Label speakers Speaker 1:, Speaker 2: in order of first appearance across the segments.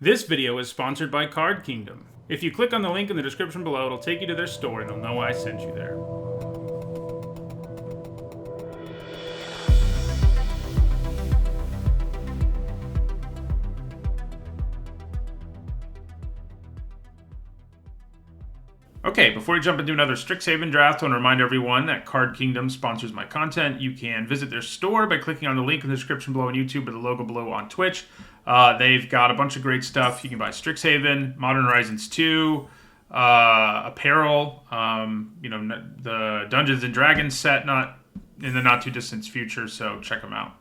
Speaker 1: This video is sponsored by Card Kingdom. If you click on the link in the description below, it'll take you to their store and they'll know I sent you there. Okay, before we jump into another Strixhaven draft, I want to remind everyone that Card Kingdom sponsors my content. You can visit their store by clicking on the link in the description below on YouTube or the logo below on Twitch. They've got a bunch of great stuff. You can buy Strixhaven, Modern Horizons 2, apparel, the Dungeons and Dragons set not in the not-too-distant future, so check them out.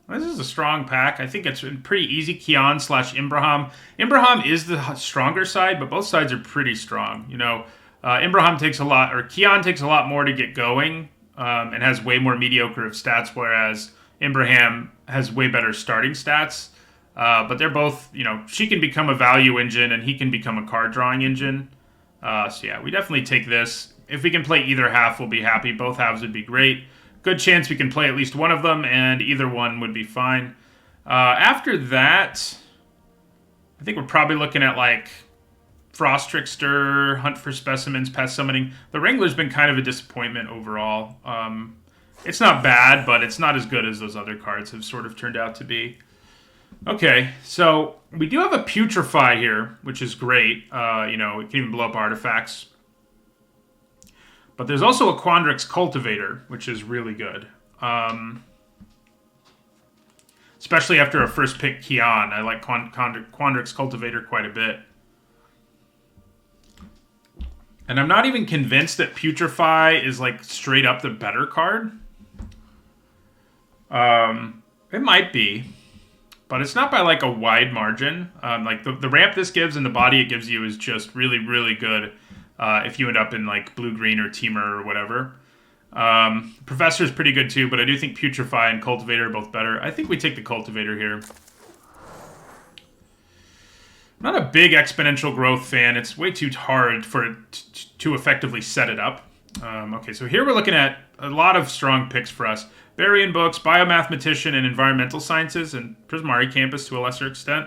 Speaker 1: This is a strong pack. I think it's pretty easy. Kian / Imbraham. Imbraham is the stronger side, but both sides are pretty strong. Imbraham takes a lot, or Kian takes a lot more to get going, and has way more mediocre of stats, whereas Imbraham has way better starting stats. But they're both, she can become a value engine, and he can become a card drawing engine. So yeah, we definitely take this. If we can play either half, we'll be happy. Both halves would be great. Good chance we can play at least one of them, and either one would be fine. After that, I think we're probably looking at like Frost Trickster, Hunt for Specimens, Pest Summoning. The Wrangler's been kind of a disappointment overall. It's not bad, but it's not as good as those other cards have sort of turned out to be. Okay, so we do have a Putrefy here, which is great. It can even blow up artifacts. But there's also a Quandrix Cultivator, which is really good. Especially after a first pick Kian. I like Quandrix Cultivator quite a bit. And I'm not even convinced that Putrefy is like straight up the better card. It might be. But it's not by like a wide margin. Like the ramp this gives and the body it gives you is just really, really good. If you end up in like blue-green or Teamer or whatever. Professor's pretty good too, but I do think Putrefy and Cultivator are both better. I think we take the Cultivator here. I'm not a big exponential growth fan. It's way too hard for it to effectively set it up. Okay, so here we're looking at a lot of strong picks for us. Barian Books, Biomathematician, and Environmental Sciences, and Prismari Campus to a lesser extent.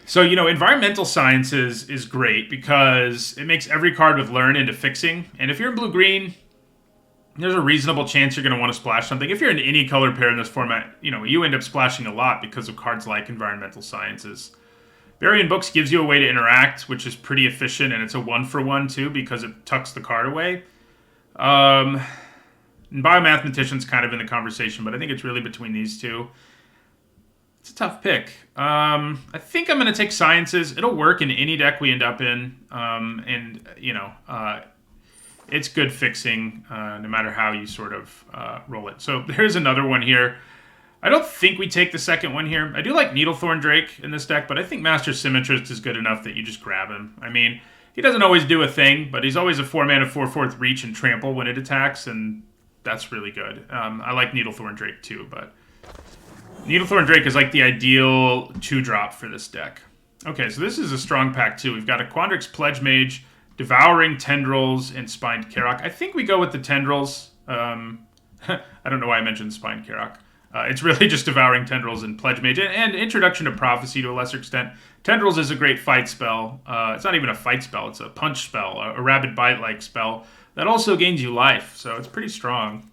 Speaker 1: So, Environmental Sciences is great because it makes every card with Learn into fixing. And if you're in blue-green, there's a reasonable chance you're going to want to splash something. If you're in any color pair in this format, you end up splashing a lot because of cards like Environmental Sciences. Barian Books gives you a way to interact, which is pretty efficient, and it's a 1-for-1 too because it tucks the card away. And Biomathematician's kind of in the conversation, but I think it's really between these two. It's a tough pick. I think I'm going to take Sciences. It'll work in any deck we end up in. It's good fixing no matter how you sort of roll it. So there's another one here. I don't think we take the second one here. I do like Needlethorn Drake in this deck, but I think Master Symmetrist is good enough that you just grab him. I mean, he doesn't always do a thing, but he's always a 4-mana 4/4 reach and trample when it attacks, and that's really good. I like Needlethorn Drake too, but Needlethorn Drake is like the ideal 2-drop for this deck. Okay, so this is a strong pack too. We've got a Quandrix Pledge Mage, Devouring Tendrils, and Spined Karok. I think we go with the Tendrils. I don't know why I mentioned Spined Karok. It's really just Devouring Tendrils and Pledge Mage, and Introduction to Prophecy to a lesser extent. Tendrils is a great fight spell. It's not even a fight spell. It's a punch spell, a Rabid Bite-like spell that also gains you life, so it's pretty strong.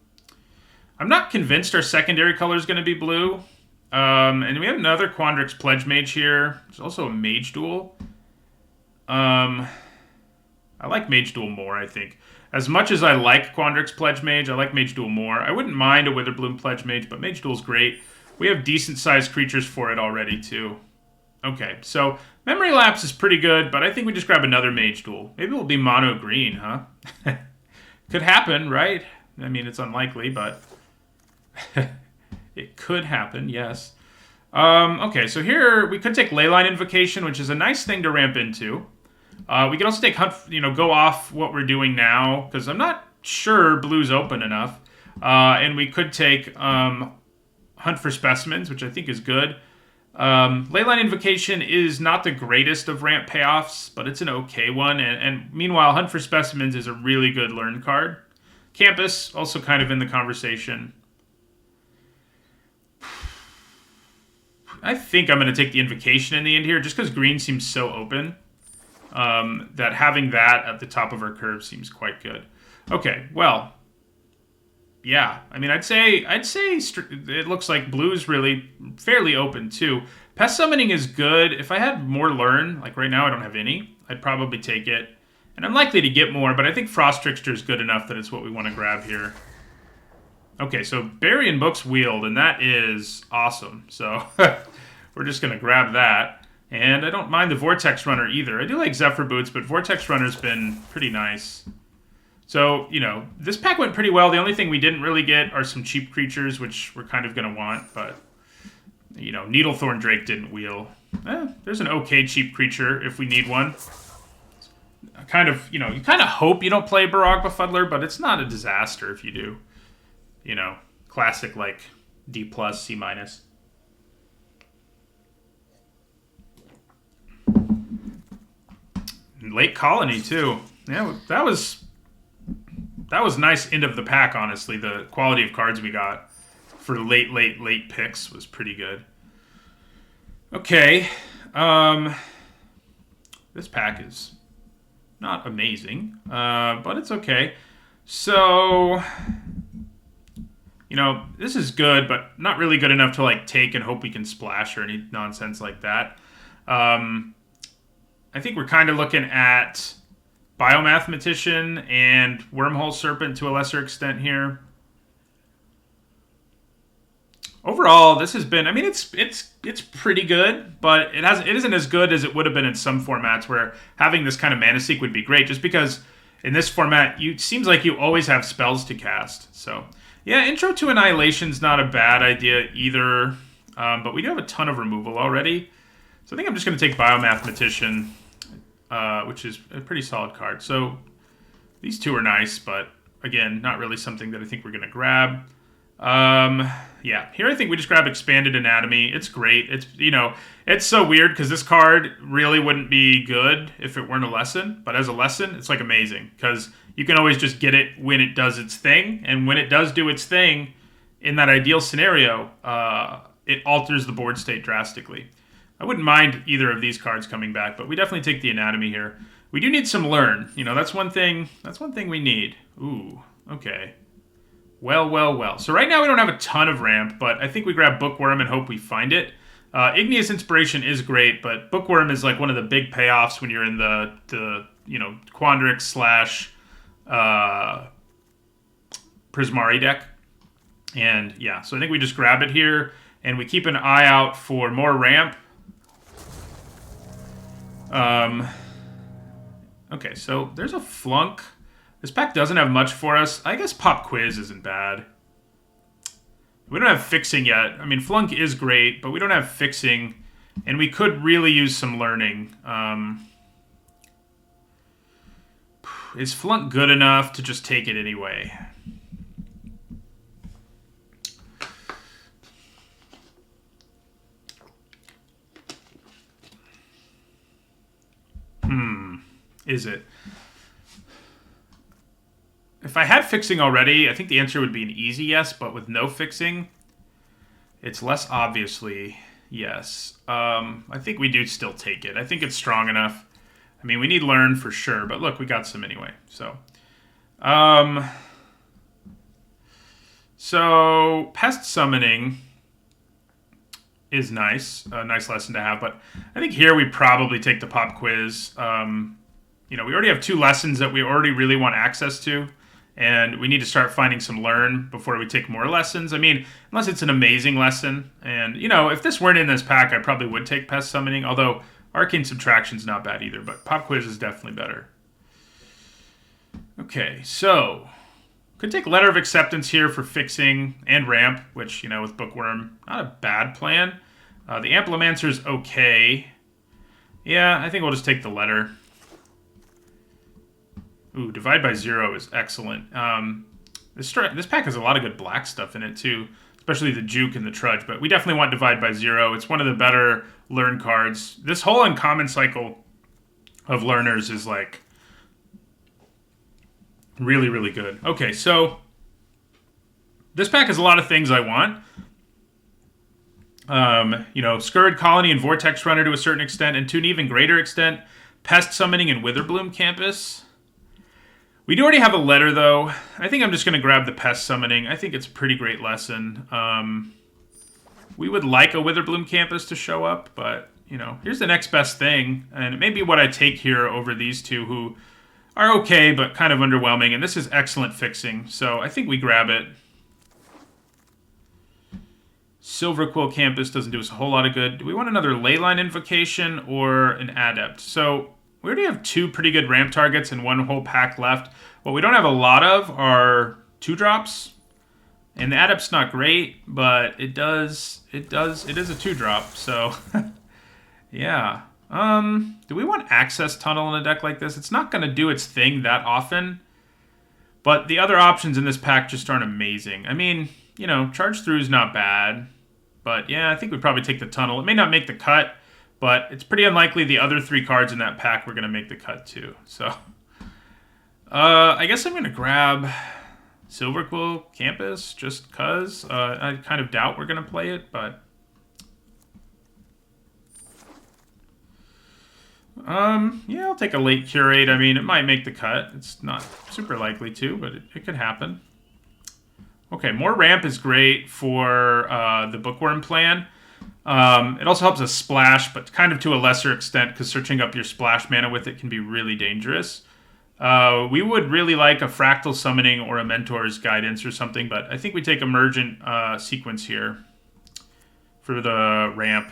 Speaker 1: I'm not convinced our secondary color is going to be blue. And we have another Quandrix Pledge Mage here. There's also a Mage Duel. I like Mage Duel more, I think. As much as I like Quandrix Pledge Mage, I like Mage Duel more. I wouldn't mind a Witherbloom Pledge Mage, but Mage Duel's great. We have decent-sized creatures for it already, too. Okay, so Memory Lapse is pretty good, but I think we just grab another Mage Duel. Maybe we'll be mono green, huh? Could happen, right? I mean, it's unlikely, but it could happen, yes. Okay, so here we could take Leyline Invocation, which is a nice thing to ramp into. We could also take Hunt, go off what we're doing now, because I'm not sure blue's open enough. And we could take Hunt for Specimens, which I think is good. Leyline Invocation is not the greatest of ramp payoffs, but it's an okay one. And meanwhile, Hunt for Specimens is a really good learn card. Campus, also kind of in the conversation. I think I'm going to take the Invocation in the end here, just because green seems so open. That having that at the top of our curve seems quite good. Okay, well, yeah. I mean, I'd say it looks like blue's really fairly open too. Pest Summoning is good. If I had more Learn, like right now I don't have any, I'd probably take it. And I'm likely to get more, but I think Frost Trickster is good enough that it's what we want to grab here. Okay, so Berry and Book's wheeled, and that is awesome. So we're just going to grab that. And I don't mind the Vortex Runner either. I do like Zephyr Boots, but Vortex Runner's been pretty nice. So, you know, this pack went pretty well. The only thing we didn't really get are some cheap creatures, which we're kind of going to want, but, you know, Needlethorn Drake didn't wheel. There's an okay cheap creature if we need one. Kind of, you know, you kind of hope you don't play Barog Befuddler, but it's not a disaster if you do. You know, classic, like, D+, C-. Late Colony, too. Yeah, that was nice end of the pack, honestly. The quality of cards we got for late picks was pretty good. Okay. This pack is not amazing, but it's okay. So, you know, this is good, but not really good enough to, like, take and hope we can splash or any nonsense like that. I think we're kind of looking at Biomathematician and Wormhole Serpent to a lesser extent here. Overall, this has been, I mean, it's pretty good, but it isn't as good as it would have been in some formats where having this kind of Mana Seek would be great, just because in this format, it seems like you always have spells to cast. So, yeah, Intro to Annihilation's not a bad idea either, but we do have a ton of removal already. So I think I'm just going to take Biomathematician, which is a pretty solid card. So these two are nice, but again, not really something that I think we're going to grab. Yeah, here I think we just grab Expanded Anatomy. It's great. It's, you know, it's so weird because this card really wouldn't be good if it weren't a lesson. But as a lesson, it's like amazing because you can always just get it when it does its thing. And when it does do its thing, in that ideal scenario, it alters the board state drastically. I wouldn't mind either of these cards coming back, but we definitely take the Anatomy here. We do need some Learn. You know, that's one thing we need. Ooh, okay. Well. So right now we don't have a ton of ramp, but I think we grab Bookworm and hope we find it. Igneous Inspiration is great, but Bookworm is like one of the big payoffs when you're in the you know, Quandrix / Prismari deck. And yeah, so I think we just grab it here, and we keep an eye out for more ramp. Okay, so there's a Flunk. This pack doesn't have much for us. I guess Pop Quiz isn't bad. We don't have Fixing yet. I mean, Flunk is great, but we don't have Fixing, and we could really use some Learning. Is Flunk good enough to just take it anyway? Is it? If I had Fixing already, I think the answer would be an easy yes, but with no Fixing, it's less obviously yes. I think we do still take it. I think it's strong enough. I mean, we need Learn for sure, but look, we got some anyway. So Pest Summoning is nice. A nice lesson to have, but I think here we probably take the Pop Quiz. You know, we already have 2 lessons that we already really want access to. And we need to start finding some Learn before we take more lessons. I mean, unless it's an amazing lesson. And, you know, if this weren't in this pack, I probably would take Pest Summoning. Although, Arcane Subtraction's not bad either. But Pop Quiz is definitely better. Okay, so could take Letter of Acceptance here for Fixing and Ramp. Which, you know, with Bookworm, not a bad plan. The Amplimancer's okay. Yeah, I think we'll just take the Letter. Ooh, Divide by Zero is excellent. This pack has a lot of good black stuff in it, too. Especially the Juke and the Trudge. But we definitely want Divide by Zero. It's one of the better Learn cards. This whole uncommon cycle of Learners is, like, really, really good. Okay, so this pack has a lot of things I want. You know, Scurrid Colony and Vortex Runner to a certain extent, and to an even greater extent, Pest Summoning and Witherbloom Campus. We do already have a letter, though. I think I'm just going to grab the Pest Summoning. I think it's a pretty great lesson. We would like a Witherbloom Campus to show up, but, you know, here's the next best thing. And it may be what I take here over these two, who are okay, but kind of underwhelming. And this is excellent fixing, so I think we grab it. Silver Quill Campus doesn't do us a whole lot of good. Do we want another Leyline Invocation or an Adept? So we already have two pretty good ramp targets and one whole pack left. What we don't have a lot of are 2-drops. And the Adept's not great, but it is a 2-drop, so yeah. Do we want Access Tunnel in a deck like this? It's not going to do its thing that often, but the other options in this pack just aren't amazing. I mean, you know, Charge Through is not bad, but yeah, I think we'd probably take the Tunnel. It may not make the cut, but it's pretty unlikely the other 3 cards in that pack were going to make the cut too. So, I guess I'm going to grab Silver Quill Campus just because. I kind of doubt we're going to play it, but yeah, I'll take a late Curate. I mean, it might make the cut. It's not super likely to, but it could happen. Okay, more ramp is great for the Bookworm plan. It also helps us splash, but kind of to a lesser extent, because searching up your splash mana with it can be really dangerous. We would really like a Fractal Summoning or a Mentor's Guidance or something, but I think we take Emergent Sequence here for the ramp.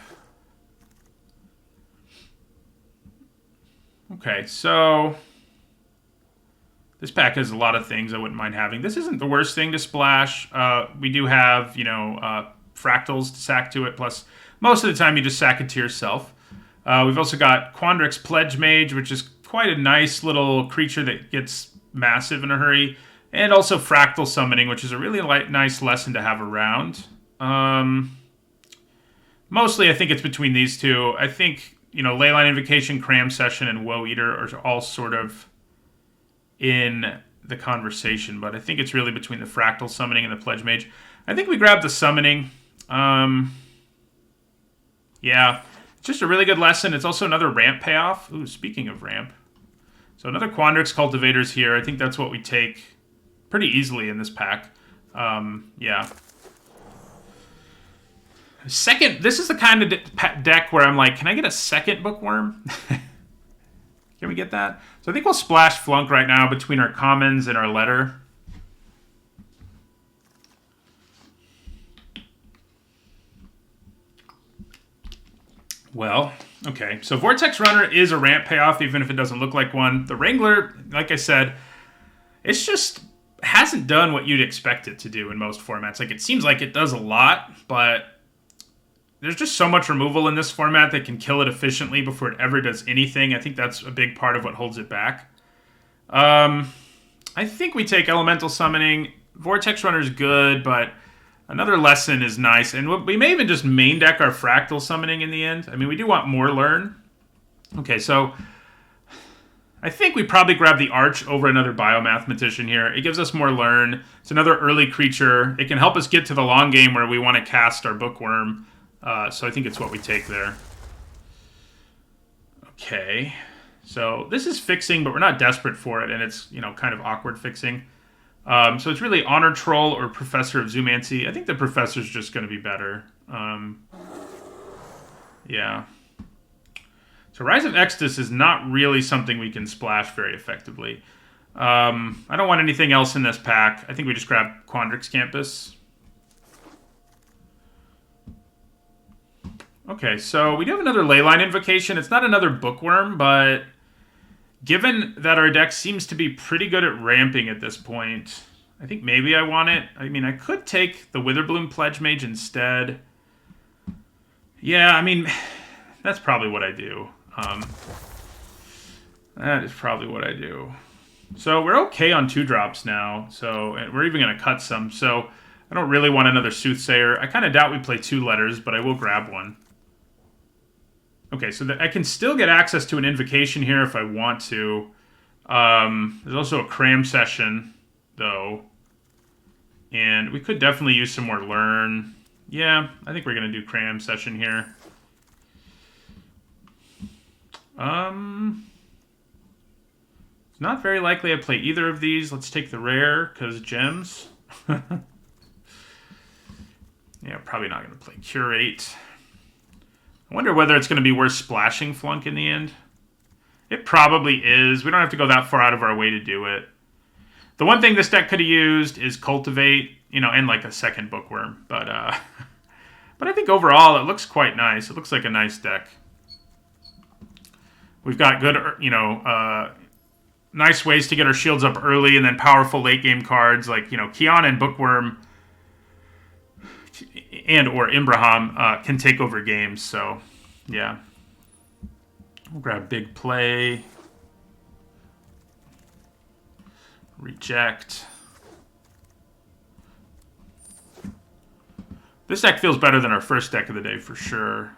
Speaker 1: Okay, so this pack has a lot of things I wouldn't mind having. This isn't the worst thing to splash. We do have, you know, Fractals to sack to it, plus most of the time you just sack it to yourself. We've also got Quandrix Pledge Mage, which is quite a nice little creature that gets massive in a hurry. And also Fractal Summoning, which is a really nice lesson to have around. Mostly I think it's between these two. I think, you know, Leyline Invocation, Cram Session, and Woe Eater are all sort of in the conversation, but I think it's really between the Fractal Summoning and the Pledge Mage. I think we grab the Summoning. Yeah, it's just a really good lesson. It's also another ramp payoff. Ooh, speaking of ramp. So another Quandrix Cultivators here. I think that's what we take pretty easily in this pack. Yeah. Second, this is the kind of deck where I'm like, can I get a second Bookworm? Can we get that? So I think we'll splash Flunk right now between our commons and our letter. Well, okay. So Vortex Runner is a ramp payoff, even if it doesn't look like one. The Wrangler, like I said, it's just hasn't done what you'd expect it to do in most formats. Like, it seems like it does a lot, but there's just so much removal in this format that can kill it efficiently before it ever does anything. I think that's a big part of what holds it back. I think we take Elemental Summoning. Vortex Runner is good, but another lesson is nice. And we may even just main deck our Fractal Summoning in the end. I mean, we do want more Learn. Okay, so I think we probably grab the Arch over another Biomathematician here. It gives us more Learn. It's another early creature. It can help us get to the long game where we want to cast our Bookworm. So I think it's what we take there. Okay. So this is fixing, but we're not desperate for it, and it's, you know, kind of awkward fixing. So it's really Honor Troll or Professor of Zoomancy. I think the Professor's just going to be better. Yeah. So Rise of Exodus is not really something we can splash very effectively. I don't want anything else in this pack. I think we just grab Quandrix Campus. Okay, so we do have another Leyline Invocation. It's not another Bookworm, but given that our deck seems to be pretty good at ramping at this point, I think maybe I want it. I mean, I could take the Witherbloom Pledge Mage instead. Yeah, I mean, that's probably what I do. That is probably what I do. So we're okay on 2-drops now, so we're even going to cut some. So I don't really want another Soothsayer. I kind of doubt we play 2 letters, but I will grab one. Okay, so I can still get access to an Invocation here if I want to. There's also a Cram Session, though. And we could definitely use some more Learn. Yeah, I think we're going to do Cram Session here. It's not very likely I play either of these. Let's take the rare, because gems. Yeah, probably not going to play Curate. I wonder whether it's going to be worth splashing Flunk in the end. It probably is. We don't have to go that far out of our way to do it. The one thing this deck could have used is Cultivate, and like a second Bookworm. But I think overall it looks quite nice. It looks like a nice deck. We've got good, nice ways to get our shields up early, and then powerful late game cards like, Kiana and Bookworm and or Imbraham can take over games. So, yeah. We'll grab Big Play. Reject. This deck feels better than our first deck of the day for sure.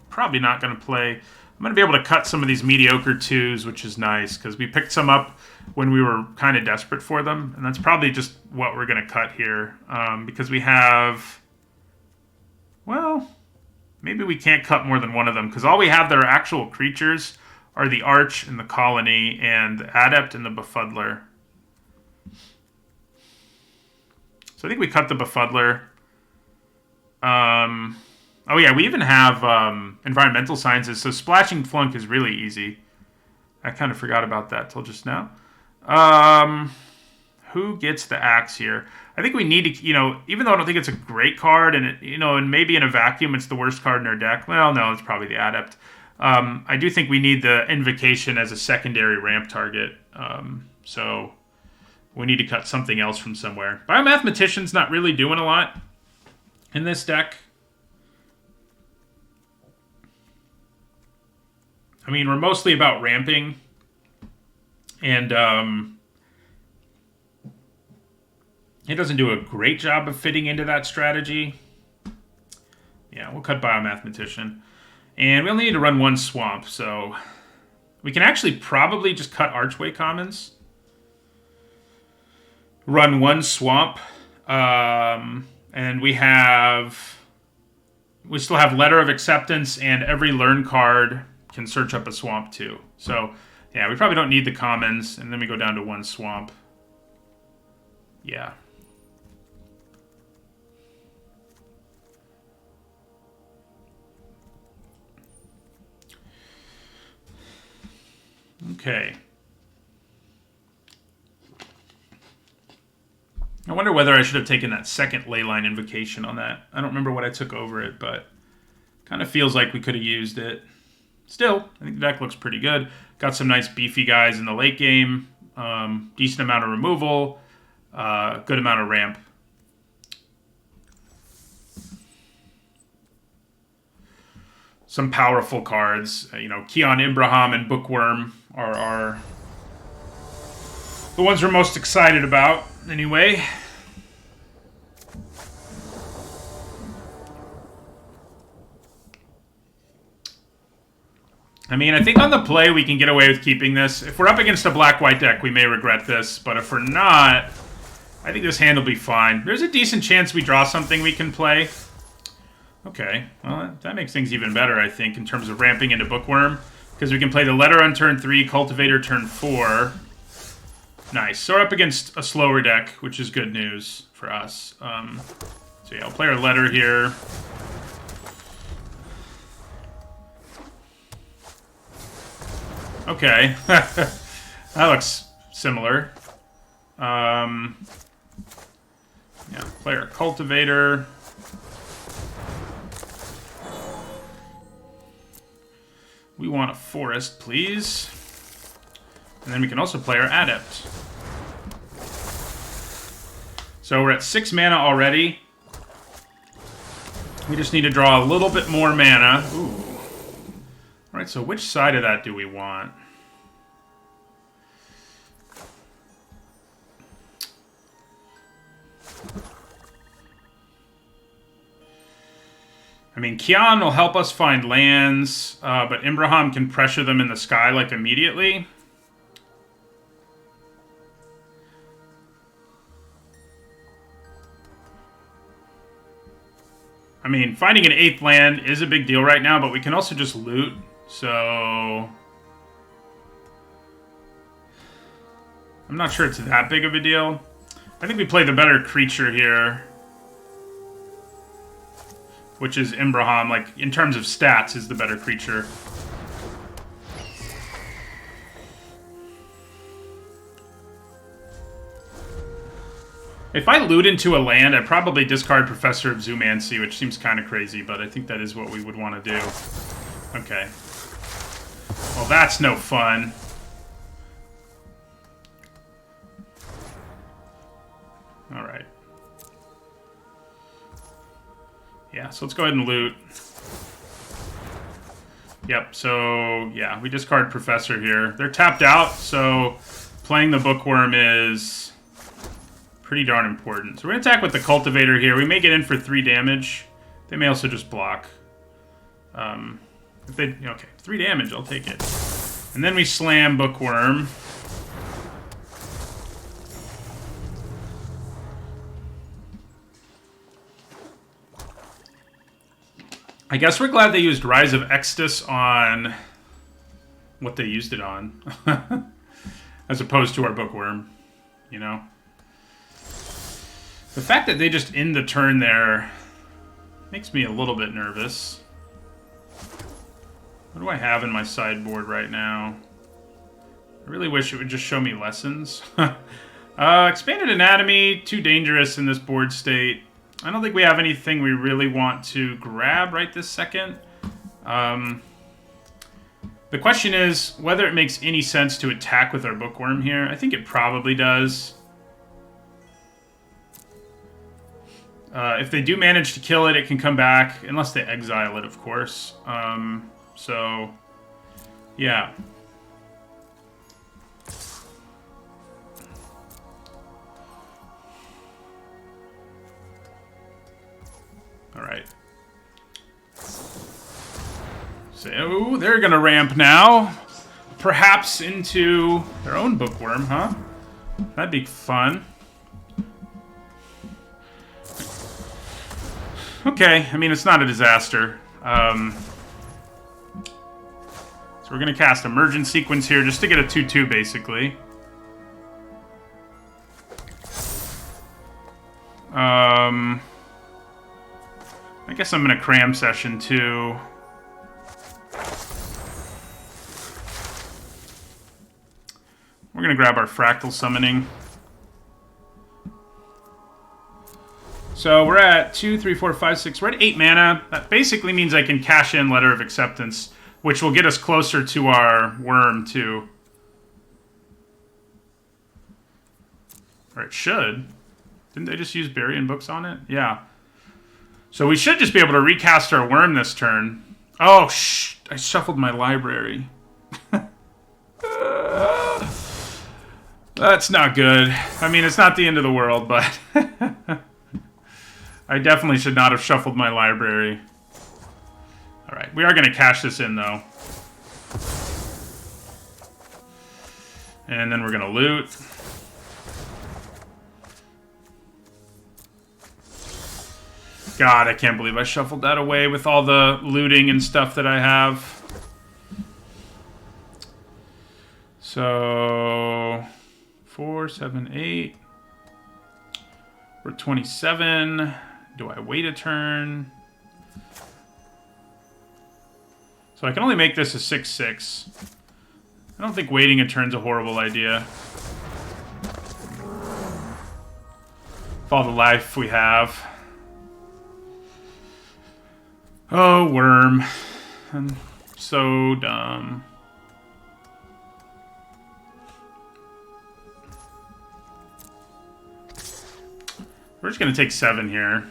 Speaker 1: Probably not going to play. I'm going to be able to cut some of these mediocre 2s, which is nice, because we picked some up when we were kind of desperate for them. And that's probably just what we're going to cut here. Because we have... Well, maybe we can't cut more than one of them, because all we have that are actual creatures are the Arch and the Colony and the Adept and the Befuddler. So I think we cut the Befuddler. Oh yeah, we even have Environmental Sciences, so splashing Flunk is really easy. I kind of forgot about that till just now. Who gets the Axe here? I think we need to, even though I don't think it's a great card, and and maybe in a vacuum it's the worst card in our deck. Well, no, it's probably the Adept. I do think we need the Invocation as a secondary ramp target. So we need to cut something else from somewhere. Biomathematician's not really doing a lot in this deck. I mean, we're mostly about ramping. And it doesn't do a great job of fitting into that strategy. Yeah, we'll cut Biomathematician. And we only need to run one Swamp, so we can actually probably just cut Archway Commons. Run one Swamp. And we still have Letter of Acceptance, and every Learn card can search up a Swamp too. So, yeah, we probably don't need the Commons, and then we go down to one Swamp. Yeah. Okay. I wonder whether I should have taken that second Leyline Invocation on that. I don't remember what I took over it, but kind of feels like we could have used it. Still, I think the deck looks pretty good. Got some nice beefy guys in the late game. Decent amount of removal. Good amount of ramp. Some powerful cards. Keon Imbraham and Bookworm are the ones we're most excited about, anyway. I mean, I think on the play we can get away with keeping this. If we're up against a black-white deck, we may regret this. But if we're not, I think this hand will be fine. There's a decent chance we draw something we can play. Okay, well, that makes things even better, I think, in terms of ramping into Bookworm. Because we can play the Letter on turn 3, Cultivator turn 4. Nice. So we're up against a slower deck, which is good news for us. So yeah, I'll play our Letter here. Okay. That looks similar. Yeah, play our Cultivator. We want a Forest, please. And then we can also play our Adept. So we're at 6 mana already. We just need to draw a little bit more mana. Ooh. Alright, so which side of that do we want? I mean, Kian will help us find lands, but Imbraham can pressure them in the sky, like, immediately. I mean, finding an 8th land is a big deal right now, but we can also just loot, so... I'm not sure it's that big of a deal. I think we play the better creature here, which is Imbraham, like, in terms of stats, is the better creature. If I loot into a land, I'd probably discard Professor of Zoomancy, which seems kind of crazy, but I think that is what we would want to do. Okay. Well, that's no fun. Alright. Yeah, so let's go ahead and loot. Yep, so, yeah, we discard Professor here. They're tapped out, so playing the Bookworm is pretty darn important. So we're going to attack with the Cultivator here. We may get in for 3 damage. They may also just block. If they, okay, 3 damage, I'll take it. And then we slam Bookworm. I guess we're glad they used Rise of Extus on what they used it on. As opposed to our Bookworm, you know? The fact that they just end the turn there makes me a little bit nervous. What do I have in my sideboard right now? I really wish it would just show me lessons. Expanded Anatomy, too dangerous in this board state. I don't think we have anything we really want to grab right this second. The question is whether it makes any sense to attack with our Bookworm here. I think it probably does. If they do manage to kill it, it can come back, unless they exile it, of course. So, yeah. Alright. So, they're gonna ramp now. Perhaps into their own Bookworm, huh? That'd be fun. Okay, I mean, it's not a disaster. So we're going to cast Emergent Sequence here just to get a 2/2, basically. I guess I'm going to Cram Session, too. We're going to grab our Fractal Summoning. So we're at 2, 3, 4, 5, 6. We're at 8 mana. That basically means I can cash in Letter of Acceptance, which will get us closer to our worm, too. Or it should. Didn't they just use Burying Books on it? Yeah. So we should just be able to recast our worm this turn. Oh, shh. I shuffled my library. That's not good. I mean, it's not the end of the world, but... I definitely should not have shuffled my library. Alright, we are going to cash this in, though. And then we're going to loot. God, I can't believe I shuffled that away with all the looting and stuff that I have. So... 4, 7, 8... We're 27. Do I wait a turn? So I can only make this a 6/6. I don't think waiting a turn's a horrible idea. With all the life we have. Oh, worm. I'm so dumb. We're just gonna take 7 here.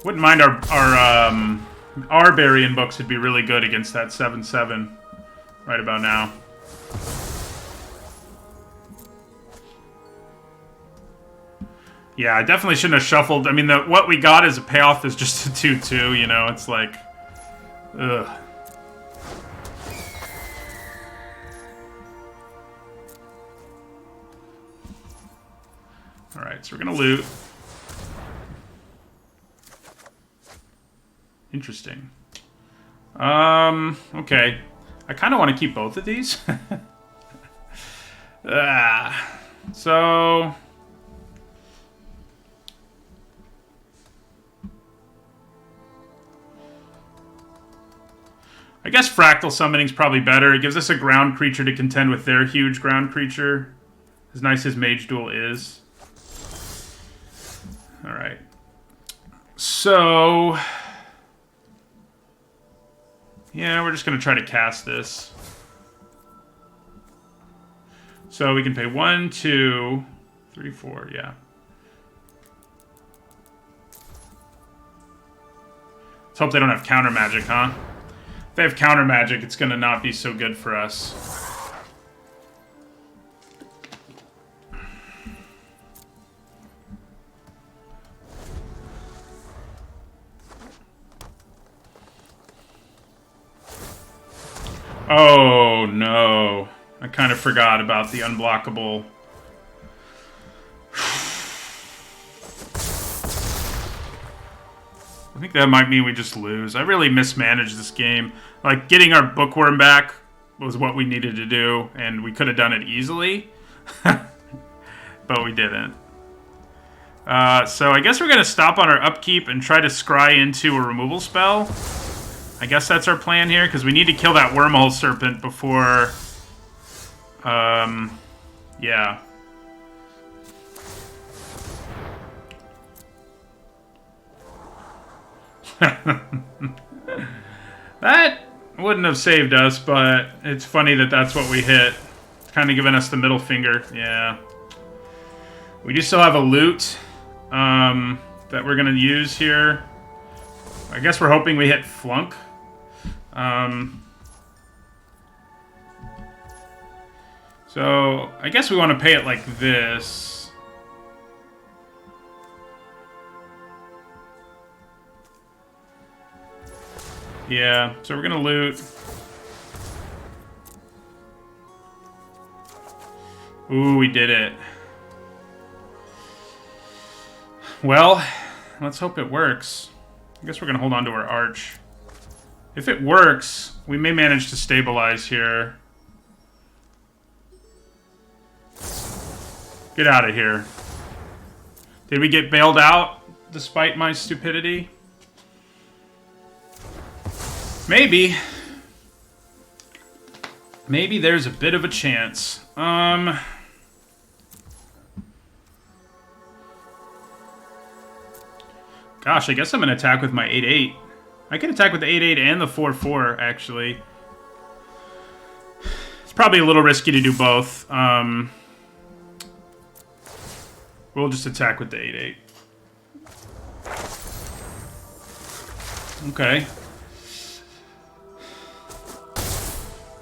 Speaker 1: Wouldn't mind our Burying Books would be really good against that 7/7 right about now. Yeah, I definitely shouldn't have shuffled. I mean, what we got as a payoff is just a 2/2. You know, it's like, ugh. Alright, so we're going to loot. Interesting. Okay. I kind of want to keep both of these. So... I guess Fractal Summoning's probably better. It gives us a ground creature to contend with their huge ground creature. As nice as Mage Duel is. Alright. So... yeah, we're just going to try to cast this. So we can pay 1, 2, 3, 4, yeah. Let's hope they don't have counter magic, huh? If they have counter magic, it's going to not be so good for us. Oh, no. I kind of forgot about the unblockable. I think that might mean we just lose. I really mismanaged this game. Like, getting our Bookworm back was what we needed to do, and we could have done it easily. But we didn't. So I guess we're going to stop on our upkeep and try to scry into a removal spell. I guess that's our plan here, because we need to kill that Wormhole Serpent before... yeah. That wouldn't have saved us, but it's funny that that's what we hit. It's kind of giving us the middle finger. Yeah. We do still have a loot that we're going to use here. I guess we're hoping we hit Flunk. So, I guess we want to pay it like this. Yeah, so we're going to loot. Ooh, we did it. Well, let's hope it works. I guess we're going to hold on to our Arch. If it works, we may manage to stabilize here. Get out of here. Did we get bailed out despite my stupidity? Maybe. Maybe there's a bit of a chance. Gosh, I guess I'm going to attack with my 8-8. I can attack with the 8-8 and the 4-4, actually. It's probably a little risky to do both. We'll just attack with the 8-8. Okay.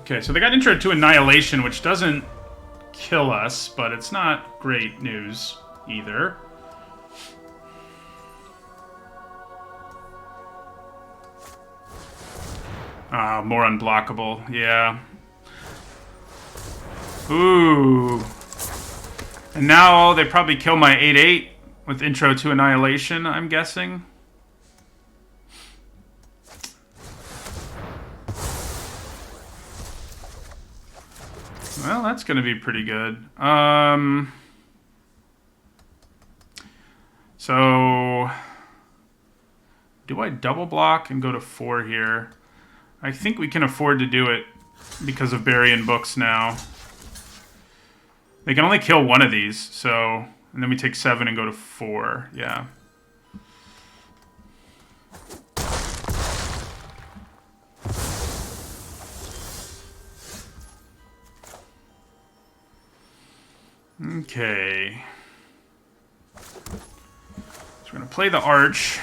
Speaker 1: Okay, so they got intro to Annihilation, which doesn't kill us, but it's not great news either. More unblockable, yeah. Ooh. And now they probably kill my 8-8 with intro to Annihilation, I'm guessing. Well, that's going to be pretty good. So, do I double block and go to 4 here? I think we can afford to do it because of Burying Books now. They can only kill one of these, so... And then we take 7 and go to 4, yeah. Okay. So we're going to play the Arch.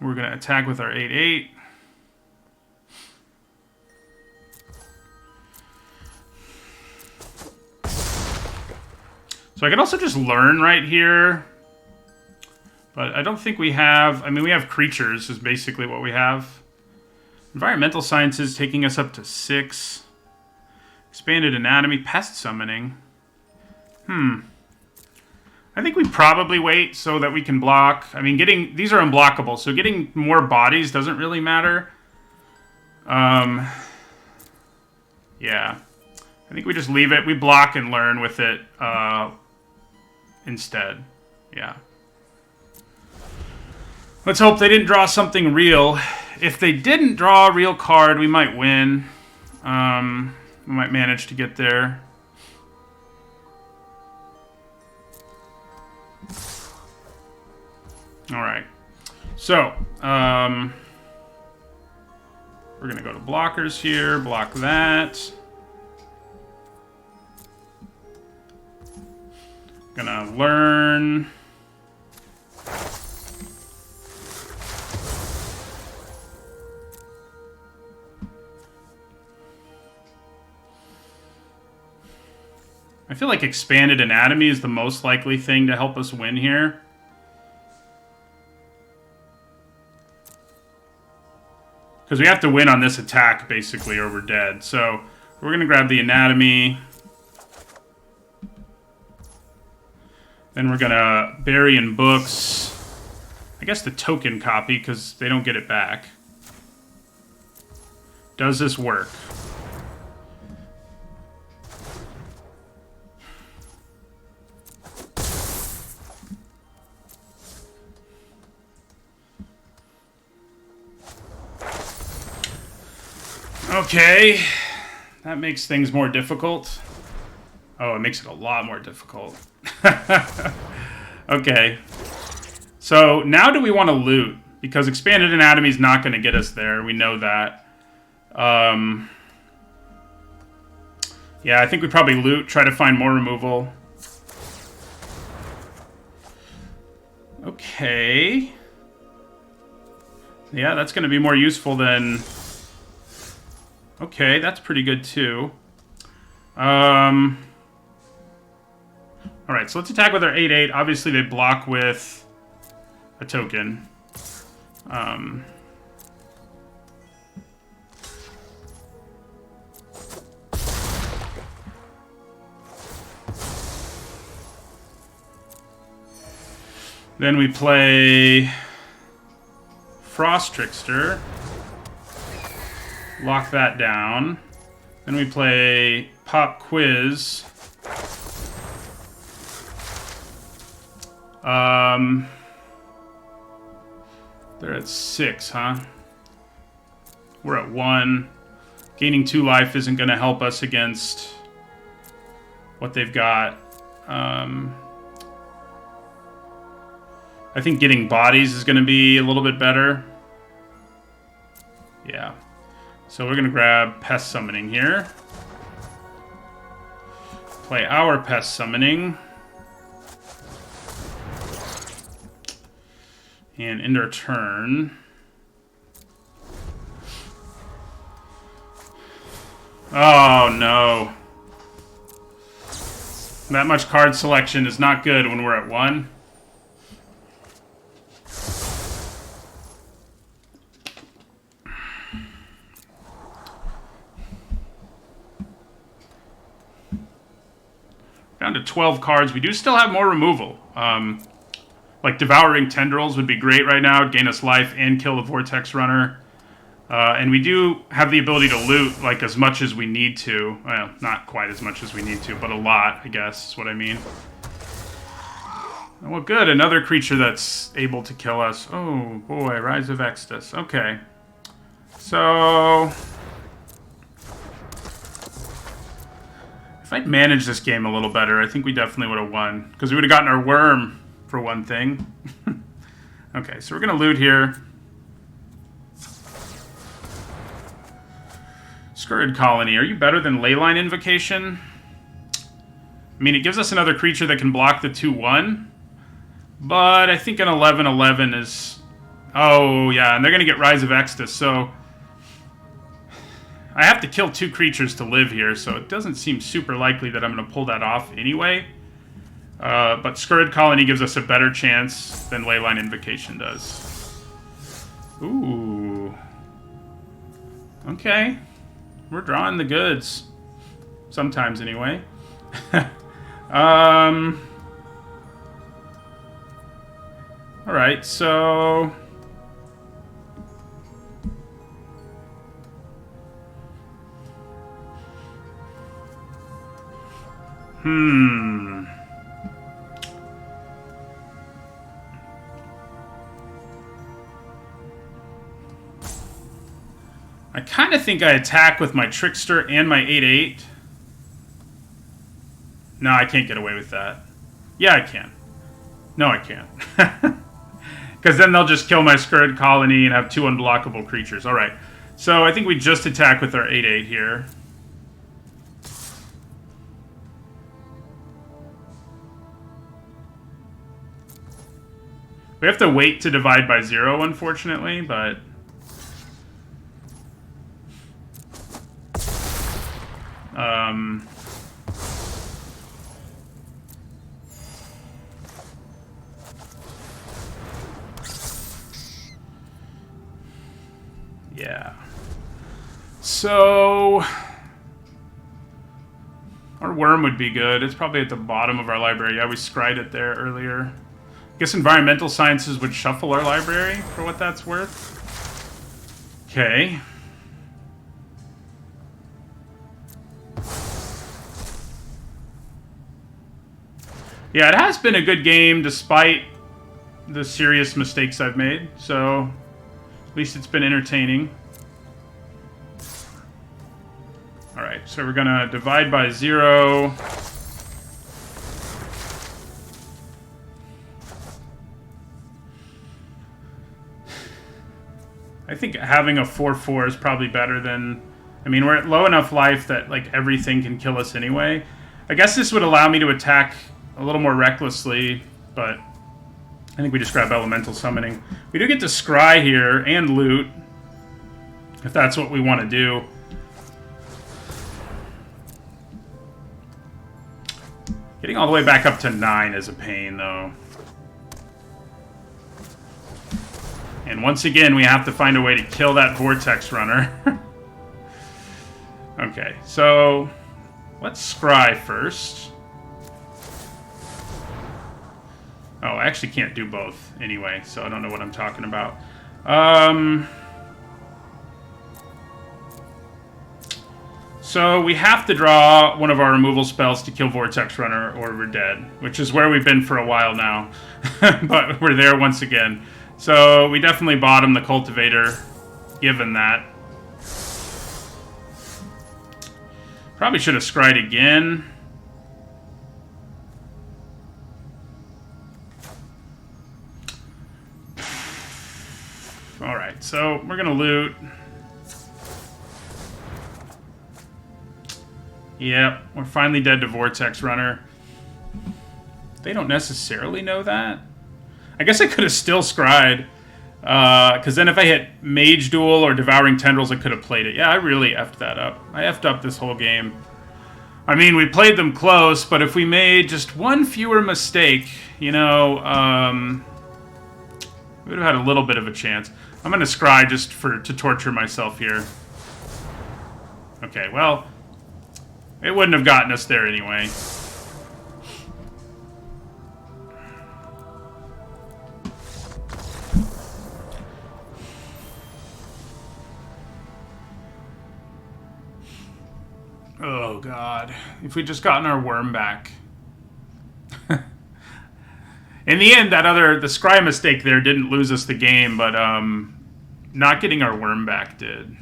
Speaker 1: We're going to attack with our 8-8. So I can also just learn right here. But I don't think we have... I mean, we have creatures is basically what we have. Environmental Sciences taking us up to 6. Expanded Anatomy. Pest Summoning. I think we probably wait so that we can block. I mean, these are unblockable, so getting more bodies doesn't really matter. Yeah. I think we just leave it. We block and learn with it instead. Yeah. Let's hope they didn't draw something real. If they didn't draw a real card, we might win. We might manage to get there. Alright. So, we're going to go to blockers here. Block that. Gonna learn. I feel like expanded anatomy is the most likely thing to help us win here. Because we have to win on this attack, basically, or we're dead. So, we're going to grab the anatomy. Then we're going to bury in books. I guess the token copy, because they don't get it back. Does this work? Okay, that makes things more difficult. Oh, it makes it a lot more difficult. Okay, so now do we want to loot? Because expanded anatomy is not going to get us there. We know that. Yeah, I think we probably loot, try to find more removal. Okay. Yeah, that's going to be more useful than... Okay, that's pretty good too. Alright, so let's attack with our 8/8. Obviously, they block with a token. Then we play Frost Trickster. Lock that down. Then we play Pop Quiz. They're at 6, huh? We're at 1. Gaining 2 life isn't going to help us against what they've got. I think getting bodies is going to be a little bit better. Yeah. So we're going to grab Pest Summoning here. Play our Pest Summoning. And end our turn. Oh, no. That much card selection is not good when we're at 1. Down to 12 cards. We do still have more removal. Like Devouring Tendrils would be great right now. Gain us life and kill the Vortex Runner. And we do have the ability to loot like as much as we need to. Well, not quite as much as we need to, but a lot, I guess is what I mean. Well, good. Another creature that's able to kill us. Oh, boy. Rise of Extus. Okay. So... if I'd managed this game a little better, I think we definitely would have won. Because we would have gotten our worm, for one thing. Okay, so we're going to loot here. Scurrid Colony. Are you better than Leyline Invocation? I mean, it gives us another creature that can block the 2/1. But I think an 11/11 is... Oh, yeah, and they're going to get Rise of Extus, so... I have to kill 2 creatures to live here, so it doesn't seem super likely that I'm going to pull that off anyway. But Scurrid Colony gives us a better chance than Leyline Invocation does. Ooh. Okay. We're drawing the goods. Sometimes, anyway. All right, so I kind of think I attack with my Trickster and my 8/8. No, I can't get away with that. Yeah, I can. No, I can't. Because then they'll just kill my Scourge Colony and have 2 unblockable creatures. Alright. So I think we just attack with our 8/8 here. We have to wait to divide by 0, unfortunately, but... yeah. So... our worm would be good. It's probably at the bottom of our library. Yeah, we scried it there earlier. I guess environmental sciences would shuffle our library, for what that's worth. Okay. Yeah, it has been a good game despite the serious mistakes I've made, so at least it's been entertaining. Alright, so we're gonna divide by 0. I think having a 4/4 is probably better than... I mean, we're at low enough life that, like, everything can kill us anyway. I guess this would allow me to attack a little more recklessly, but I think we just grab Elemental Summoning. We do get to scry here and loot, if that's what we want to do. Getting all the way back up to 9 is a pain, though. And once again, we have to find a way to kill that Vortex Runner. Okay, so let's scry first. Oh, I actually can't do both anyway, so I don't know what I'm talking about. So we have to draw one of our removal spells to kill Vortex Runner or we're dead, which is where we've been for a while now. But we're there once again. So we definitely bottom the Cultivator, given that. Probably should have scryed again. Alright, so we're going to loot. Yep, we're finally dead to Vortex Runner. They don't necessarily know that. I guess I could have still scryed. Because then if I hit Mage Duel or Devouring Tendrils, I could have played it. Yeah, I really effed that up. I effed up this whole game. I mean, we played them close, but if we made just one fewer mistake, you know, we would have had a little bit of a chance. I'm going to scry just to torture myself here. Okay, well, it wouldn't have gotten us there anyway. Oh, God. If we'd just gotten our worm back. In the end, the scry mistake there didn't lose us the game, but not getting our worm back did.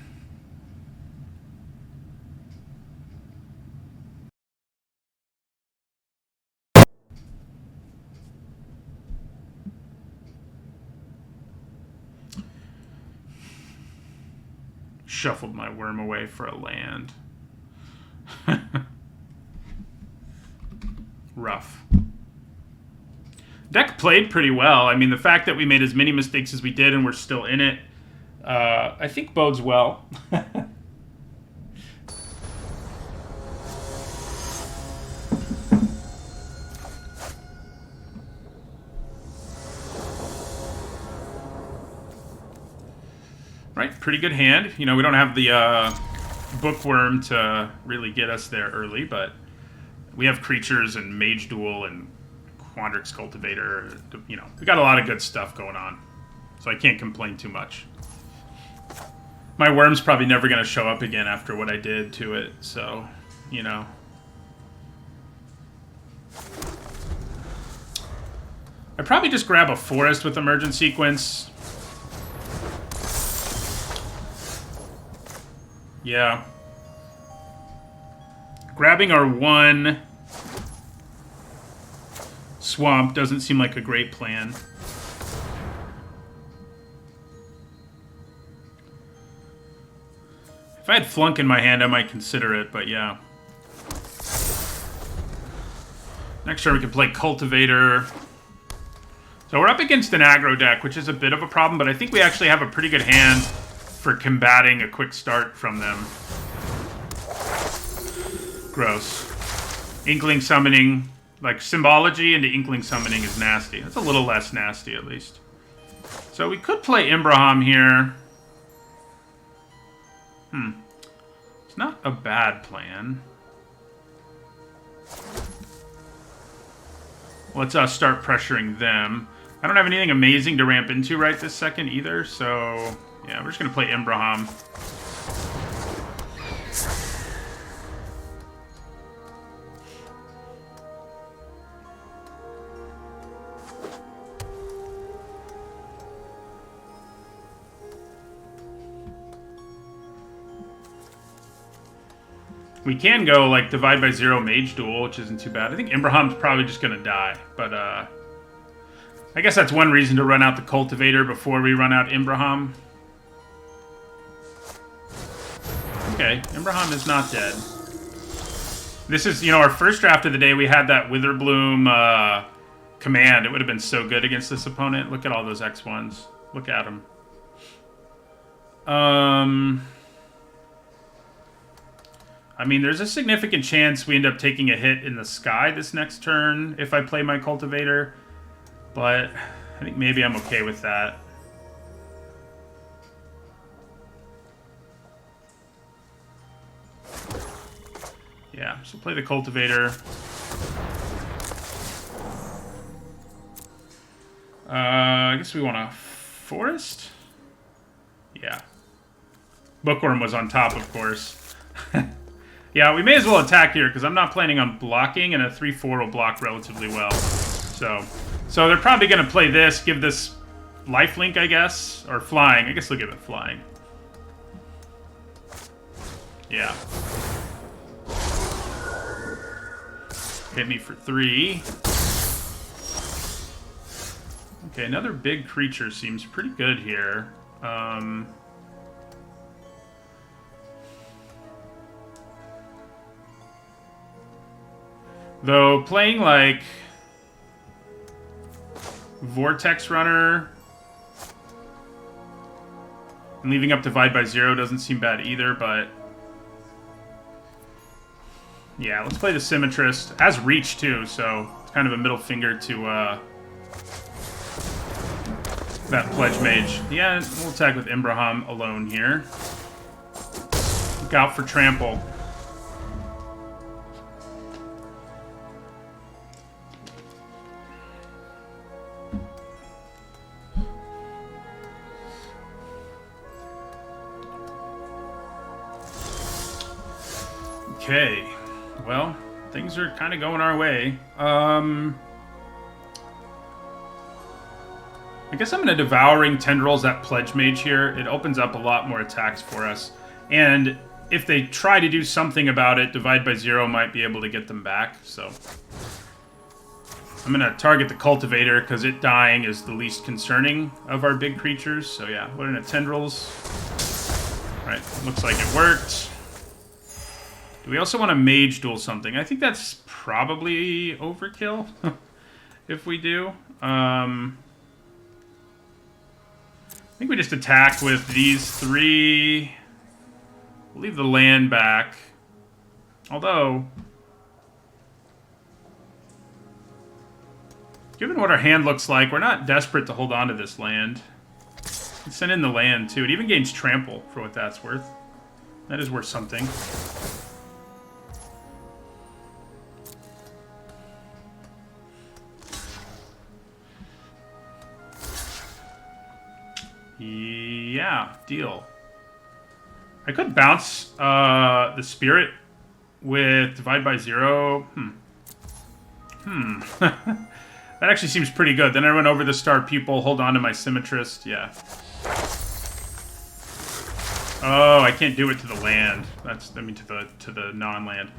Speaker 1: Shuffled my worm away for a land. Rough. Deck played pretty well. I mean, the fact that we made as many mistakes as we did and we're still in it, I think bodes well. Right, pretty good hand. You know, we don't have the bookworm to really get us there early, but We have creatures and Mage Duel and Quandrix Cultivator. You know, we got a lot of good stuff going on. So I can't complain too much. My Worm's probably never going to show up again after what I did to it, so, you know. I'd probably just grab a Forest with Emergent Sequence. Yeah. Grabbing our one swamp doesn't seem like a great plan. If I had Flunk in my hand, I might consider it, but yeah. Next turn we can play Cultivator. So we're up against an aggro deck, which is a bit of a problem, but I think we actually have a pretty good hand for combating a quick start from them. Gross. Inkling Summoning, like Symbology into Inkling Summoning is nasty. That's a little less nasty, at least. So we could play Imbraham here. It's not a bad plan. Let's start pressuring them. I don't have anything amazing to ramp into right this second either, so yeah, we're just gonna play Imbraham. We can go, like, Divide by Zero Mage Duel, which isn't too bad. I think Imbraham's probably just going to die, but, I guess that's one reason to run out the Cultivator before we run out Imbraham. Okay, Imbraham is not dead. This is, you know, our first draft of the day. We had that Witherbloom command. It would have been so good against this opponent. Look at all those X1s. Look at them. I mean, there's a significant chance we end up taking a hit in the sky this next turn if I play my Cultivator. But I think maybe I'm okay with that. Yeah, so play the Cultivator. I guess we want a Forest? Yeah. Bookworm was on top, of course. Yeah, we may as well attack here, because I'm not planning on blocking, and a 3-4 will block relatively well. So they're probably going to play this, give this lifelink, I guess, or flying. I guess they'll give it flying. Yeah. Hit me for 3. Okay, another big creature seems pretty good here. Though playing like Vortex Runner and leaving up Divide by Zero doesn't seem bad either, but yeah, let's play the Symmetrist. It has reach too, so it's kind of a middle finger to that Pledge Mage. Yeah, we'll attack with Imbraham alone here. Look out for Trample. Okay, well, things are kind of going our way. I guess I'm going to Devouring Tendrils that Pledge Mage here. It opens up a lot more attacks for us. And if they try to do something about it, Divide by Zero might be able to get them back. So I'm going to target the Cultivator because it dying is the least concerning of our big creatures. So yeah, put in a Tendrils. All right, looks like it worked. Do we also want to Mage Duel something? I think that's probably overkill if we do. I think we just attack with these 3. We'll leave the land back. Although, given what our hand looks like, we're not desperate to hold on to this land. Let's send in the land, too. It even gains Trample, for what that's worth. That is worth something. Yeah, deal. I could bounce the Spirit with Divide by 0. That actually seems pretty good. Then I run over the Star Pupil, hold on to my Symmetrist. Yeah. Oh, I can't do it to the land. I mean, to the non-land.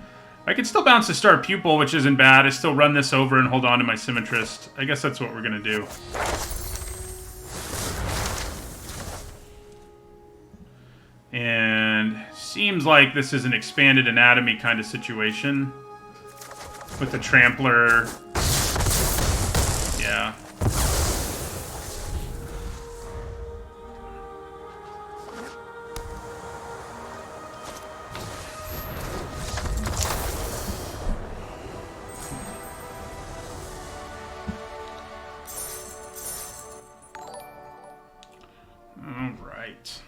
Speaker 1: I can still bounce the Star Pupil, which isn't bad. I still run this over and hold on to my Symmetrist. I guess that's what we're gonna do. And seems like this is an expanded anatomy kind of situation. With the Trampler. Yeah. All right.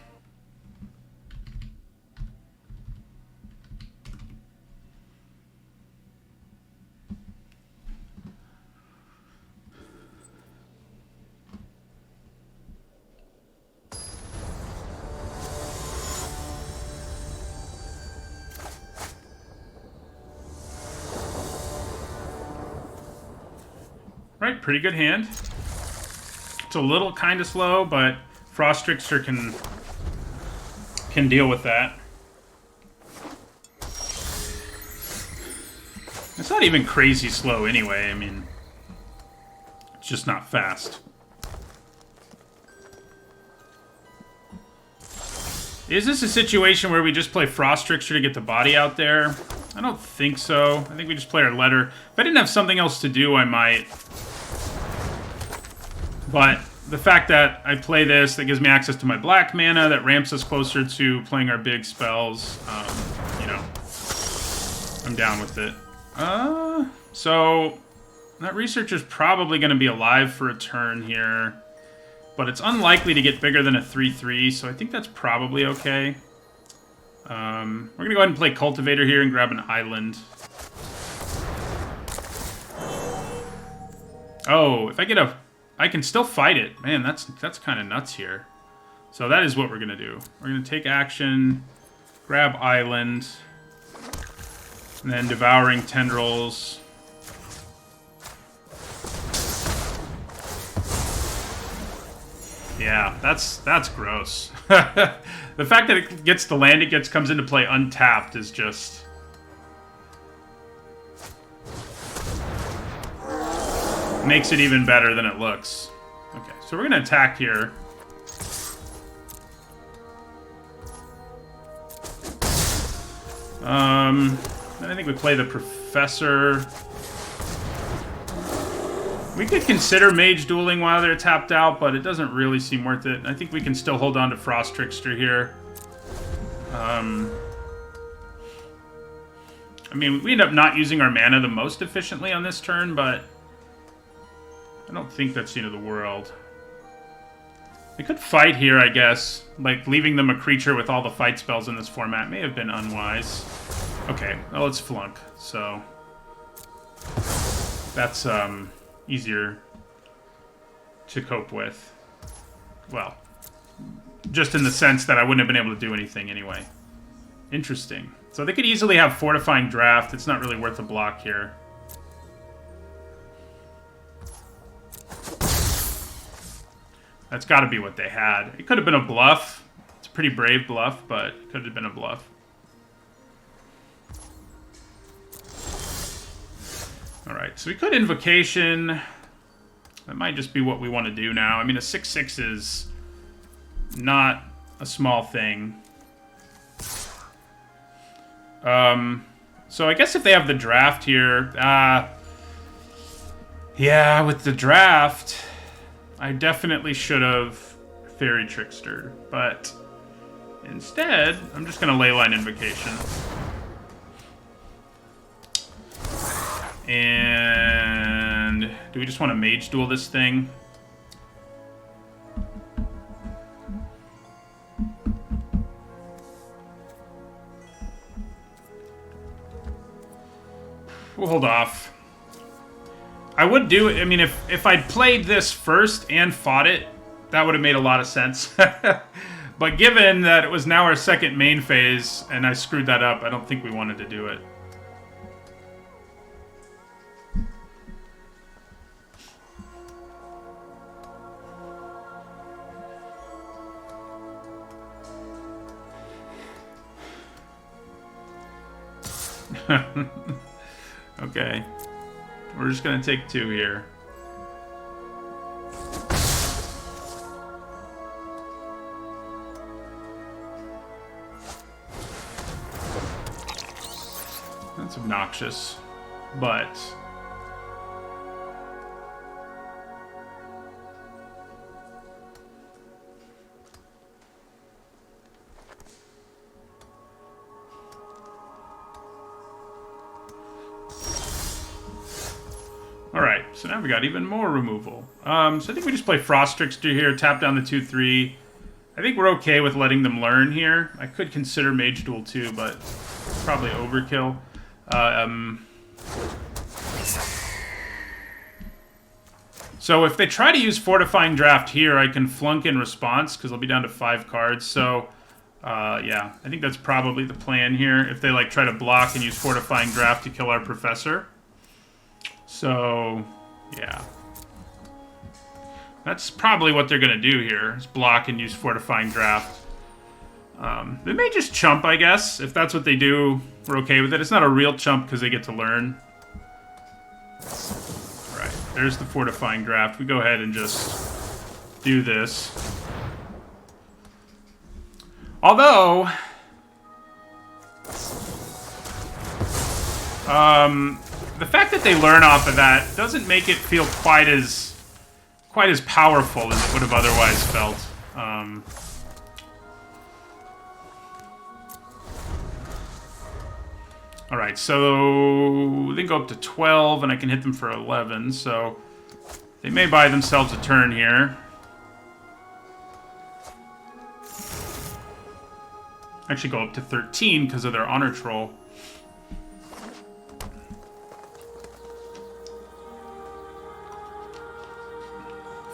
Speaker 1: Right, pretty good hand. It's a little kind of slow, but Frost Trickster can deal with that. It's not even crazy slow anyway. I mean, it's just not fast. Is this a situation where we just play Frost Trickster to get the body out there? I don't think so. I think we just play our letter. If I didn't have something else to do, I might. But the fact that I play this, that gives me access to my black mana, that ramps us closer to playing our big spells, you know, I'm down with it. So that Researcher's probably going to be alive for a turn here. But it's unlikely to get bigger than a 3/3, so I think that's probably okay. We're going to go ahead and play Cultivator here and grab an island. Oh, if I get a... I can still fight it. Man, that's kind of nuts here. So that is what we're going to do. We're going to take action, grab island, and then Devouring Tendrils. Yeah, that's gross. The fact that it gets the land it comes into play untapped is just... makes it even better than it looks. Okay, so we're going to attack here. Then I think we play the Professor. We could consider Mage Dueling while they're tapped out, but it doesn't really seem worth it. I think we can still hold on to Frost Trickster here. I mean, we end up not using our mana the most efficiently on this turn, but I don't think that's the end of the world. We could fight here, I guess. Like, leaving them a creature with all the fight spells in this format may have been unwise. Okay, well, let's flunk, so... that's, easier to cope with. Well, just in the sense that I wouldn't have been able to do anything anyway. Interesting. So they could easily have Fortifying Draft. It's not really worth a block here. That's got to be what they had. It could have been a bluff. It's a pretty brave bluff, but it could have been a bluff. Alright, so we could Invocation. That might just be what we want to do now. I mean, a 6/6 is not a small thing. So I guess if they have the draft here... yeah, with the draft... I definitely should have Fairy Trickster, but instead, I'm just going to Leyline Invocation. And do we just want to Mage Duel this thing? We'll hold off. I would do it. I mean, if I'd played this first and fought it, that would have made a lot of sense. But given that it was now our second main phase, and I screwed that up, I don't think we wanted to do it. Okay. We're just gonna take 2 here. That's obnoxious, but... Alright, so now we got even more removal. So I think we just play Frost Trickster here, tap down the 2-3. I think we're okay with letting them learn here. I could consider Mage Duel too, but probably overkill. So if they try to use Fortifying Draft here, I can flunk in response, because I'll be down to 5 cards. So, yeah, I think that's probably the plan here. If they like try to block and use Fortifying Draft to kill our Professor. So, yeah. That's probably what they're going to do here, is block and use Fortifying Draft. They may just chump, I guess. If that's what they do, we're okay with it. It's not a real chump because they get to learn. Alright, there's the Fortifying Draft. We go ahead and just do this. Although... the fact that they learn off of that doesn't make it feel quite as powerful as it would have otherwise felt. Alright, so they go up to 12, and I can hit them for 11, so they may buy themselves a turn here. Actually go up to 13 because of their Honor Troll.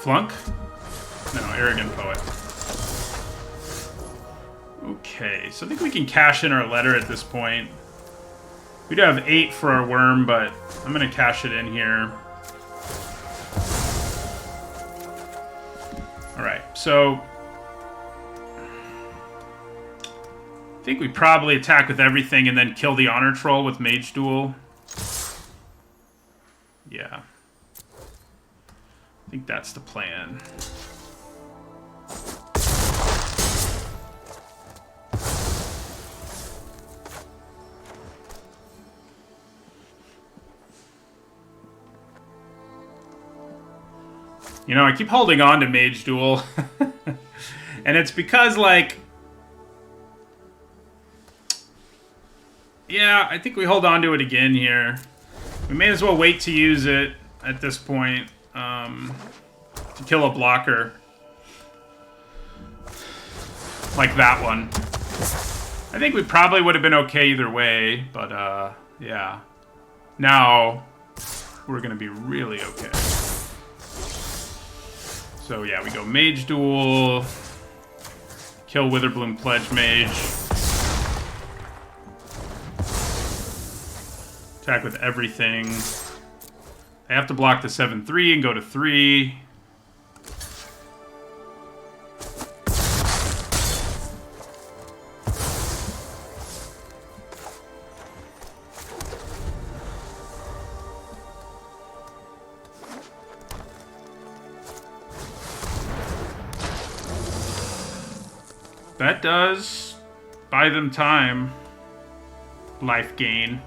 Speaker 1: Flunk? No, Arrogant Poet. Okay, so I think we can cash in our letter at this point. We do have 8 for our worm, but I'm going to cash it in here. Alright, so... I think we probably attack with everything and then kill the Honor Troll with Mage Duel. Yeah. I think that's the plan. You know, I keep holding on to Mage Duel. And it's because, like... Yeah, I think we hold on to it again here. We may as well wait to use it at this point. To kill a blocker. Like that one. I think we probably would have been okay either way, but, yeah. Now, we're gonna be really okay. So, yeah, we go Mage Duel. Kill Witherbloom Pledge Mage. Attack with everything. I have to block the 7-3 and go to 3. That does buy them time. Life gain.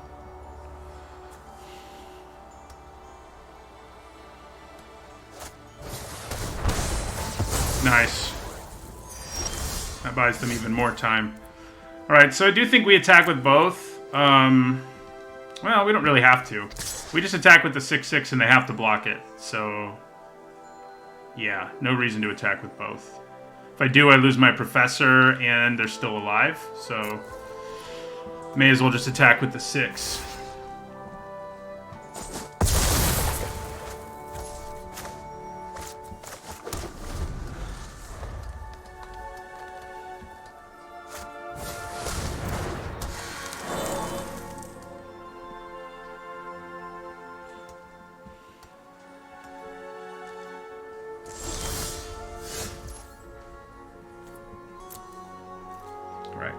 Speaker 1: Nice. That buys them even more time. Alright, so I do think we attack with both. Well, we don't really have to. We just attack with the 6-6 and they have to block it. So, yeah, no reason to attack with both. If I do, I lose my Professor and they're still alive. So, may as well just attack with the 6.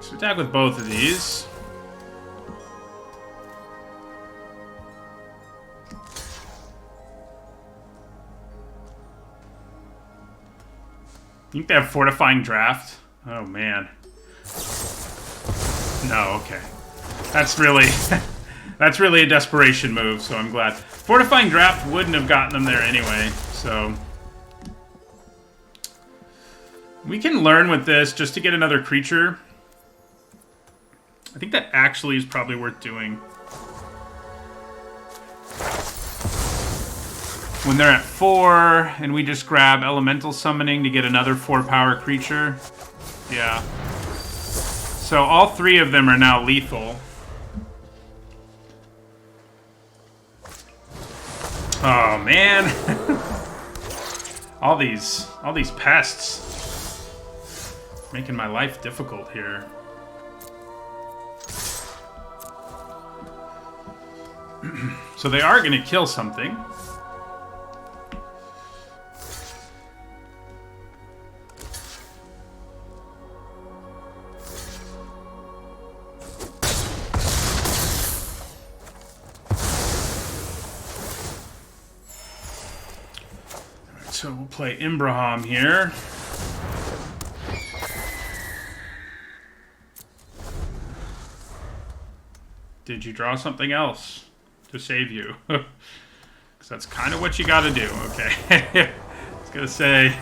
Speaker 1: So attack with both of these. I think they have Fortifying Draft. Oh, man. No, okay. That's really... that's really a desperation move, so I'm glad. Fortifying Draft wouldn't have gotten them there anyway, so... We can learn with this just to get another creature. I think that actually is probably worth doing. When they're at 4, and we just grab Elemental Summoning to get another 4-power creature. Yeah. So all 3 of them are now lethal. Oh, man. all these pests. Making my life difficult here. So they are going to kill something. Alright, so we'll play Imbraham here. Did you draw something else to save you? Because that's kind of what you got to do, okay? I was going to say...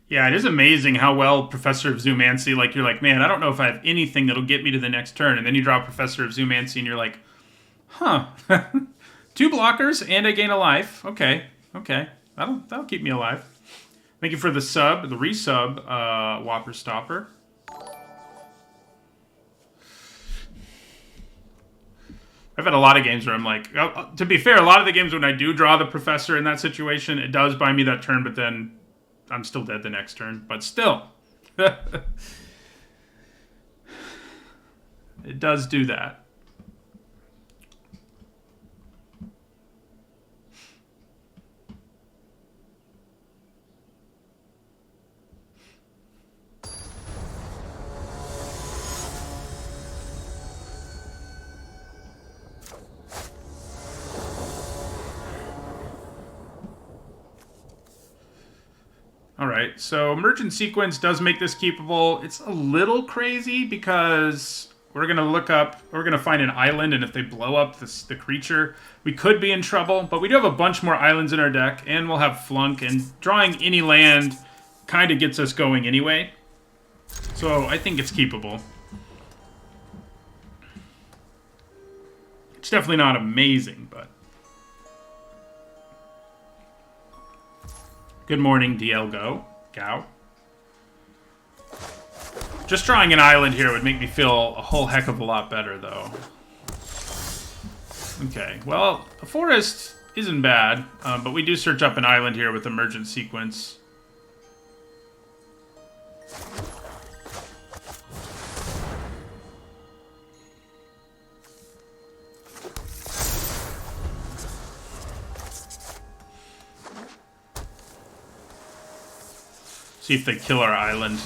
Speaker 1: Yeah, it is amazing how well Professor of Zoomancy, like, you're like, man, I don't know if I have anything that'll get me to the next turn. And then you draw Professor of Zoomancy and you're like, huh. 2 blockers and I gain a life. Okay, okay. That'll keep me alive. Thank you for the sub, the resub, Whopper Stopper. I've had a lot of games where I'm like, to be fair, a lot of the games when I do draw the Professor in that situation, it does buy me that turn, but then I'm still dead the next turn. But still. It does do that. Alright, so Emergent Sequence does make this keepable. It's a little crazy because we're going to look up, we're going to find an island, and if they blow up the creature, we could be in trouble. But we do have a bunch more islands in our deck, and we'll have Flunk, and drawing any land kind of gets us going anyway. So I think it's keepable. It's definitely not amazing, but... Good morning, DL Gao. Just drawing an island here would make me feel a whole heck of a lot better, though. Okay, well, a forest isn't bad, but we do search up an island here with Emergent Sequence. See if they kill our island.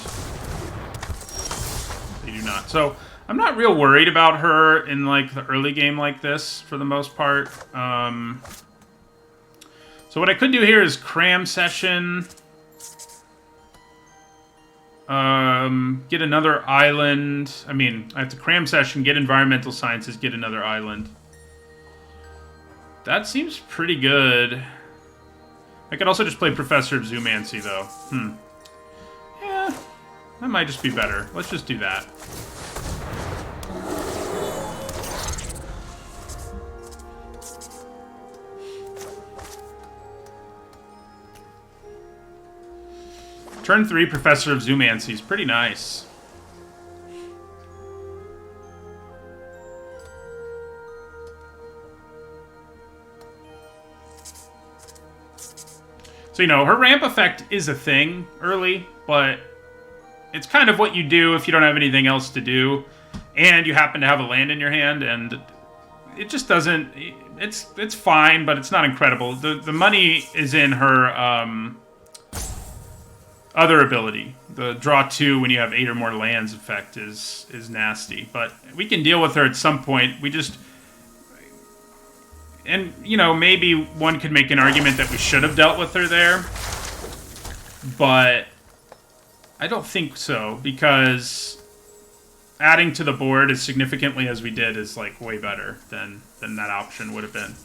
Speaker 1: They do not. So, I'm not real worried about her in, like, the early game like this, for the most part. So what I could do here is Cram Session. Get another island. I mean, I have to Cram Session, get Environmental Sciences, get another island. That seems pretty good. I could also just play Professor of Zoomancy, though. That might just be better. Let's just do that. Turn 3, Professor of Zoomancy is pretty nice. So, you know, her ramp effect is a thing early, but it's kind of what you do if you don't have anything else to do, and you happen to have a land in your hand, and it just doesn't... It's fine, but it's not incredible. The money is in her other ability. The draw 2 when you have 8 or more lands effect is nasty, but we can deal with her at some point. We just... And, you know, maybe one could make an argument that we should have dealt with her there. But I don't think so, because adding to the board as significantly as we did is, like, way better than that option would have been.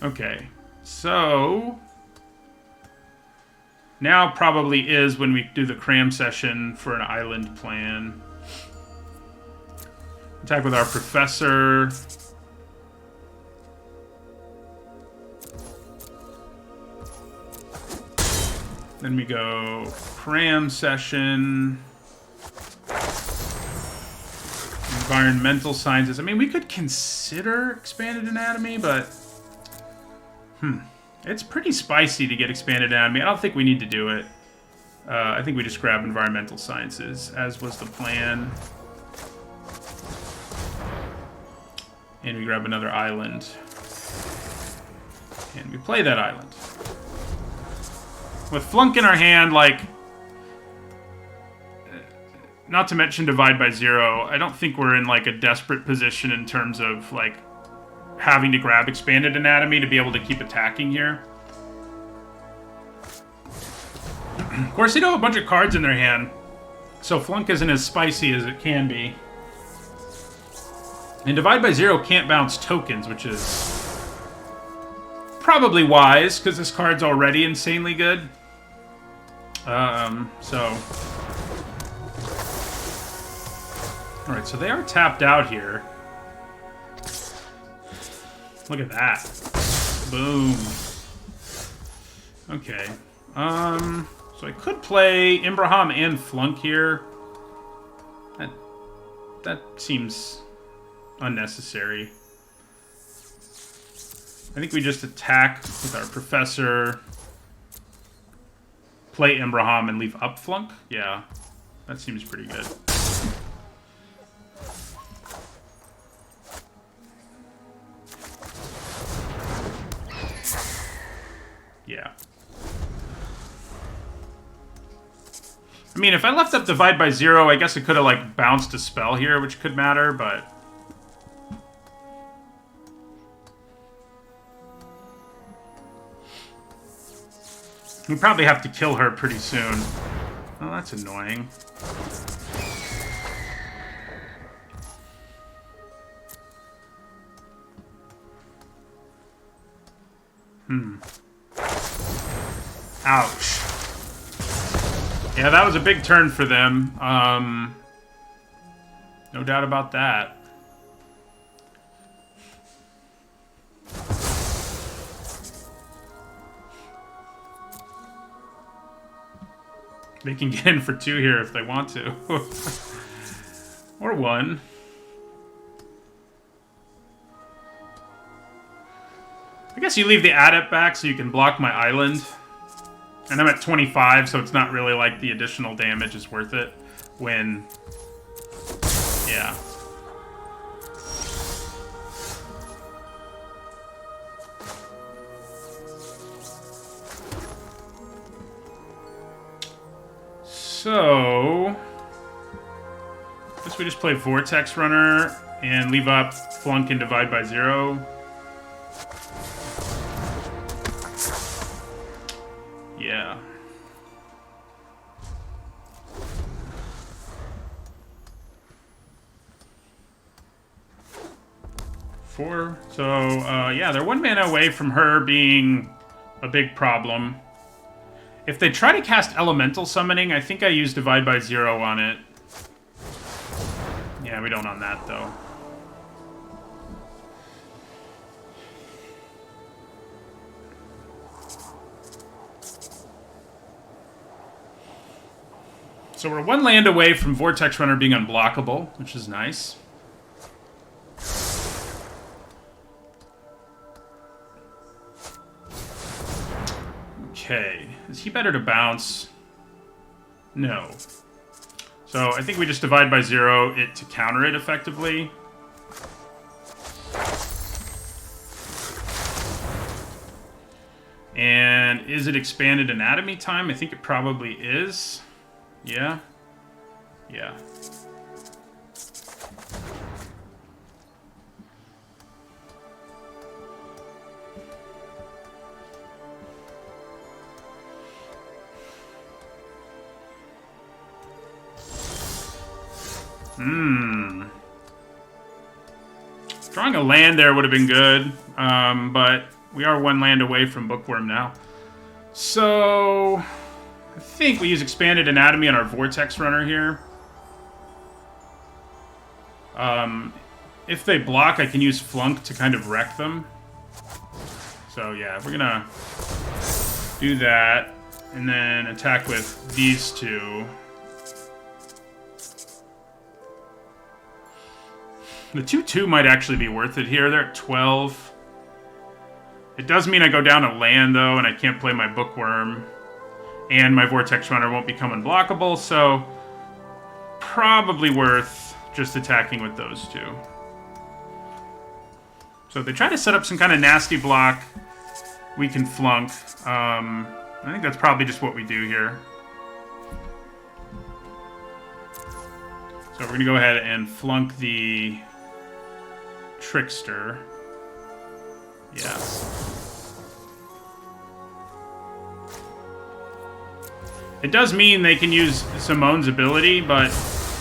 Speaker 1: Okay, so... Now probably is when we do the cram session for an island plan. Attack with our professor. Then we go cram session. Environmental sciences. I mean, we could consider expanded anatomy, but... It's pretty spicy to get expanded anatomy. I don't think we need to do it. I think we just grab environmental sciences, as was the plan. And we grab another island. And we play that island. With Flunk in our hand, like... Not to mention Divide by Zero, I don't think we're in, like, a desperate position in terms of, like... having to grab expanded anatomy to be able to keep attacking here. Of course, they do have a bunch of cards in their hand, so Flunk isn't as spicy as it can be. And Divide by Zero can't bounce tokens, which is probably wise, because this card's already insanely good. So... Alright, so they are tapped out here. Look at that. Boom. Okay. So I could play Imbraham and Flunk here. That seems unnecessary. I think we just attack with our Professor, play Imbraham, and leave up Flunk? Yeah, that seems pretty good. Yeah. I mean, if I left up Divide by Zero, I guess I could have, like, bounced a spell here, which could matter, but... We probably have to kill her pretty soon. Oh, that's annoying. Ouch. Yeah, that was a big turn for them. No doubt about that. They can get in for 2 here if they want to. Or 1. I guess you leave the adept back so you can block my island. And I'm at 25, so it's not really like the additional damage is worth it when... Yeah. So... I guess we just play Vortex Runner and leave up Flunk and Divide by Zero. Yeah. Four. So, yeah, they're 1 mana away from her being a big problem. If they try to cast Elemental Summoning, I think I use Divide by Zero on it. Yeah, we don't on that, though. So we're 1 land away from Vortex Runner being unblockable, which is nice. Okay. Is he better to bounce? No. So I think we just divide by 0 it to counter it effectively. And is it expanded anatomy time? I think it probably is. Yeah. Yeah. Drawing a land there would have been good, but we are 1 land away from Bookworm now. So I think we use Expanded Anatomy on our Vortex Runner here. If they block, I can use Flunk to kind of wreck them. So yeah, we're gonna do that, and then attack with these 2. The 2/2 might actually be worth it here. They're at 12. It does mean I go down a land, though, and I can't play my Bookworm. And my Vortex Runner won't become unblockable, so probably worth just attacking with those 2. So if they try to set up some kind of nasty block, we can Flunk. I think that's probably just what we do here. So we're going to go ahead and Flunk the Trickster. Yeah. It does mean they can use Simone's ability, but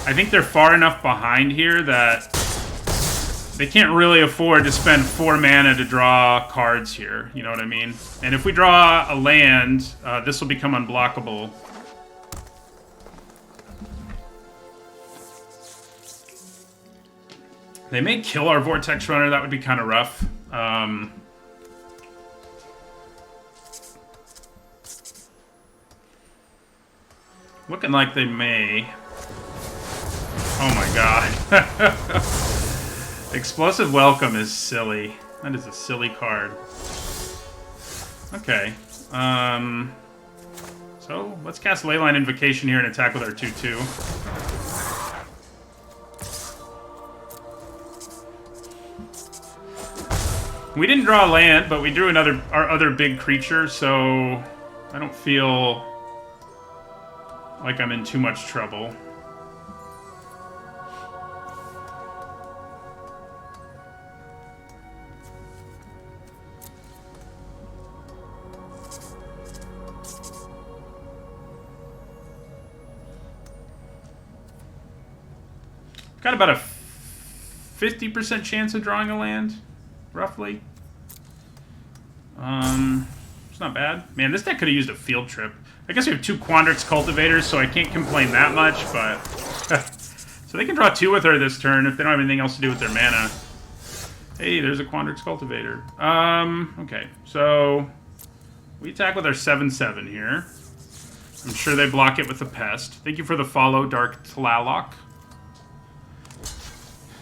Speaker 1: I think they're far enough behind here that they can't really afford to spend 4 mana to draw cards here. You know what I mean? And if we draw a land, this will become unblockable. They may kill our Vortex Runner. That would be kind of rough. Looking like they may. Oh my god. Explosive Welcome is silly. That is a silly card. Okay. So let's cast Leyline Invocation here and attack with our 2/2. We didn't draw a land, but we drew our other big creature, so I don't feel like I'm in too much trouble. Got about a 50% chance of drawing a land, roughly. It's not bad. Man, this deck could have used a field trip. I guess we have 2 Quandrix Cultivators, so I can't complain that much, but... So they can draw 2 with her this turn if they don't have anything else to do with their mana. Hey, there's a Quandrix Cultivator. Okay, so... we attack with our 7/7 here. I'm sure they block it with the Pest. Thank you for the follow, Dark Tlaloc.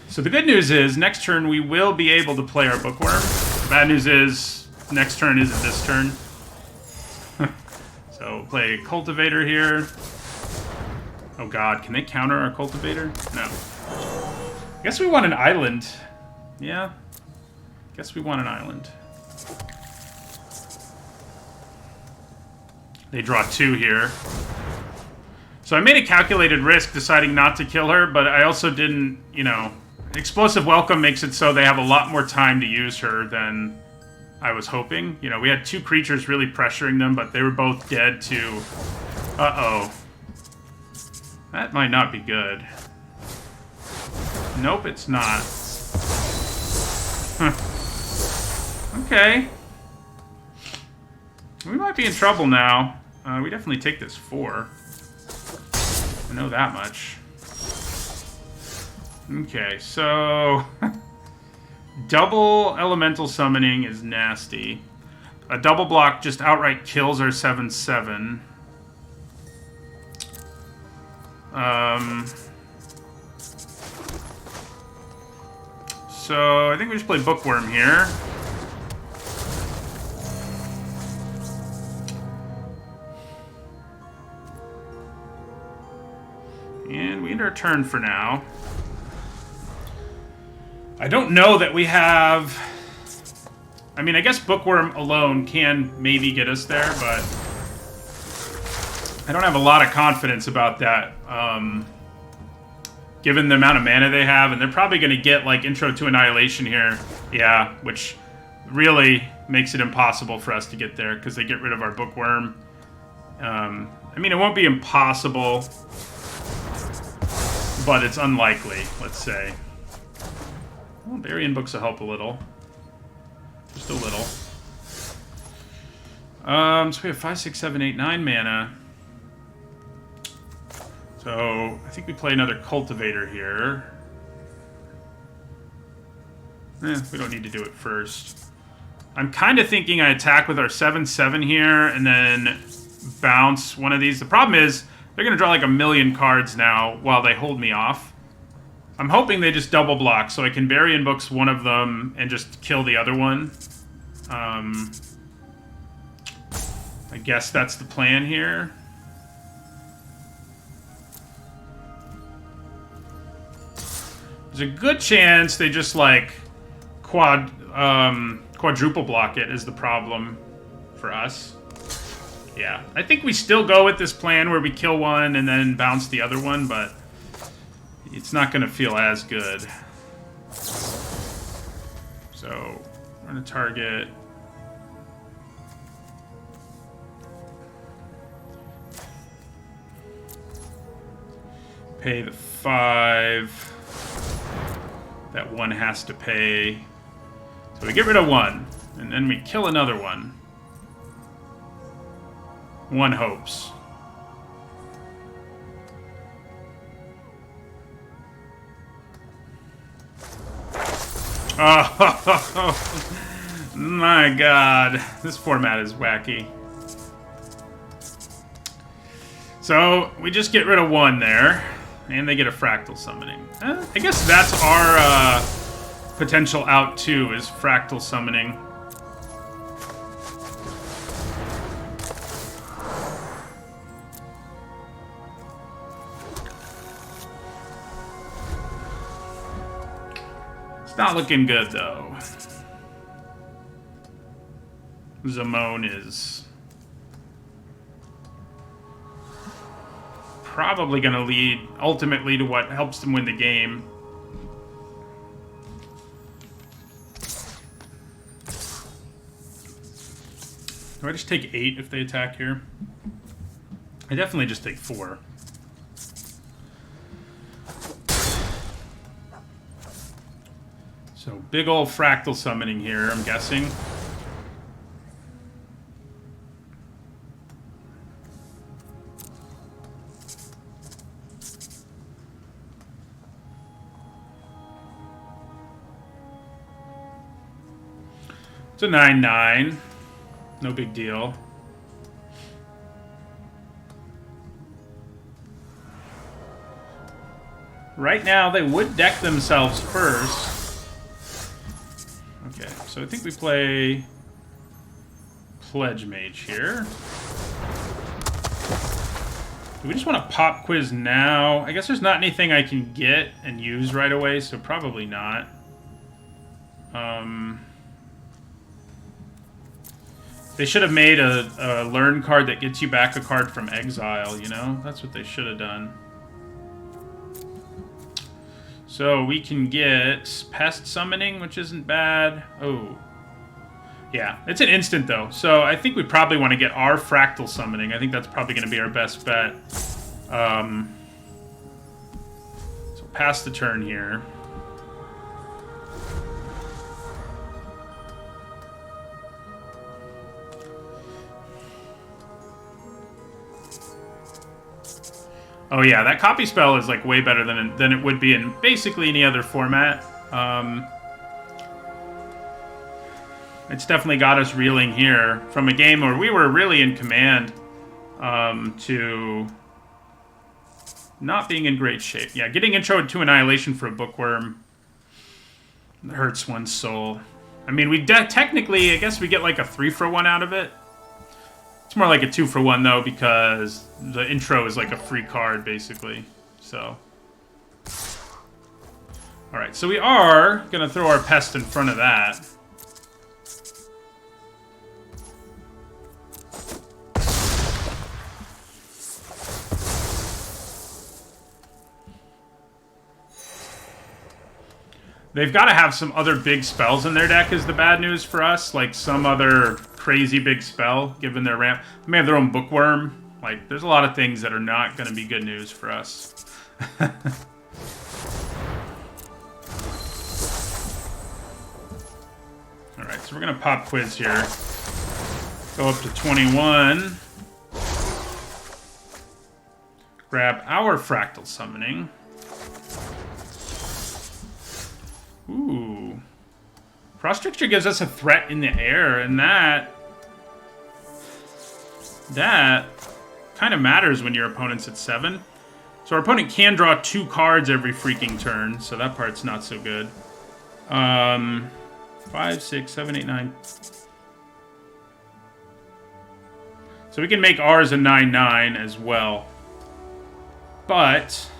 Speaker 1: So the good news is, next turn we will be able to play our Bookworm. The bad news is, next turn isn't this turn. So play Cultivator here. Oh god, can they counter our Cultivator? No. I guess we want an island. Yeah. Guess we want an island. They draw 2 here. So I made a calculated risk deciding not to kill her, but I also didn't, you know... Explosive Welcome makes it so they have a lot more time to use her than I was hoping. You know, we had 2 creatures really pressuring them, but they were both dead to... Uh-oh. That might not be good. Nope, it's not. Okay. We might be in trouble now. We definitely take this 4. I know that much. Okay, so... double Elemental Summoning is nasty. A double block just outright kills our 7/7. So I think we just play Bookworm here. And we end our turn for now. I don't know that we have... I mean, I guess Bookworm alone can maybe get us there, but I don't have a lot of confidence about that, given the amount of mana they have, and they're probably going to get, like, Intro to Annihilation here. Yeah, which really makes it impossible for us to get there, because they get rid of our Bookworm. I mean, it won't be impossible, but it's unlikely, let's say. Well, Burying Books will help a little. Just a little. So we have 5, 6, 7, 8, 9 mana. So I think we play another Cultivator here. We don't need to do it first. I'm kind of thinking I attack with our 7/7 here and then bounce one of these. The problem is they're going to draw like a million cards now while they hold me off. I'm hoping they just double block so I can Burying Books one of them and just kill the other one. I guess that's the plan here. There's a good chance they just like quadruple block it is the problem for us. Yeah, I think we still go with this plan where we kill one and then bounce the other one, but it's not going to feel as good. So, we're going to target... Pay the 5. That one has to pay. So we get rid of one, and then we kill another one. One hopes. Oh, my God. This format is wacky. So, we just get rid of one there, and they get a Fractal Summoning. I guess that's our potential out, too, is Fractal Summoning. It's not looking good, though. Zamone is probably going to lead ultimately to what helps them win the game. Do I just take 8 if they attack here? I definitely just take 4. So, big ol' Fractal Summoning here, I'm guessing. It's a 9/9. No big deal. Right now, they would deck themselves first. Okay, so I think we play Pledge Mage here. Do we just want to pop quiz now? I guess there's not anything I can get and use right away, so probably not. They should have made a learn card that gets you back a card from exile, you know? That's what they should have done. So we can get Pest Summoning, which isn't bad. Oh. Yeah, it's an instant, though. So I think we probably want to get our Fractal Summoning. I think that's probably going to be our best bet. So pass the turn here. Oh yeah, that copy spell is like way better than it would be in basically any other format. It's definitely got us reeling here from a game where we were really in command to not being in great shape. Yeah, getting introed to Annihilation for a Bookworm hurts one's soul. I mean, we technically, I guess we get like a 3-for-1 out of it. It's more like a 2-for-1 though, because the intro is like a free card basically. So, all right. So we are gonna throw our Pest in front of that. They've got to have some other big spells in their deck is the bad news for us. Like some other crazy big spell, given their ramp. They may have their own Bookworm. Like, there's a lot of things that are not going to be good news for us. Alright, so we're going to pop Quiz here. Go up to 21. Grab our Fractal Summoning. Ooh. Frost Trickster gives us a threat in the air, and that kind of matters when your opponent's at 7. So our opponent can draw 2 cards every freaking turn, so that part's not so good. 5, 6, 7, 8, 9. So we can make ours a 9/9 as well. But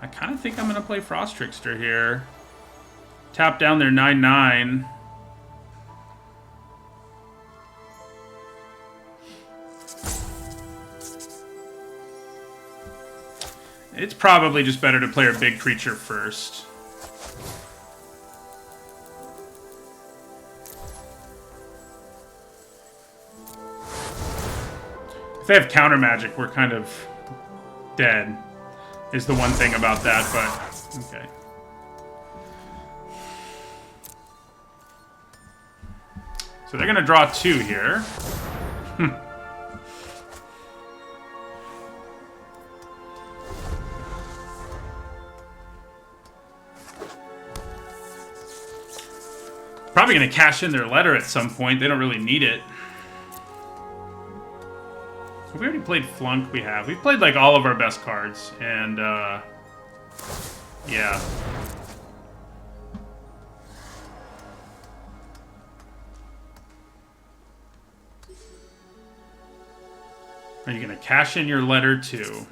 Speaker 1: I kind of think I'm going to play Frost Trickster here. Tap down their 9/9. It's probably just better to play our big creature first. If they have counter magic, we're kind of dead. Is the one thing about that, but okay. So they're gonna draw 2 here. Probably gonna cash in their letter at some point. They don't really need it. We already played Flunk, We've played, like, all of our best cards, and, yeah. Are you gonna cash in your letter, too?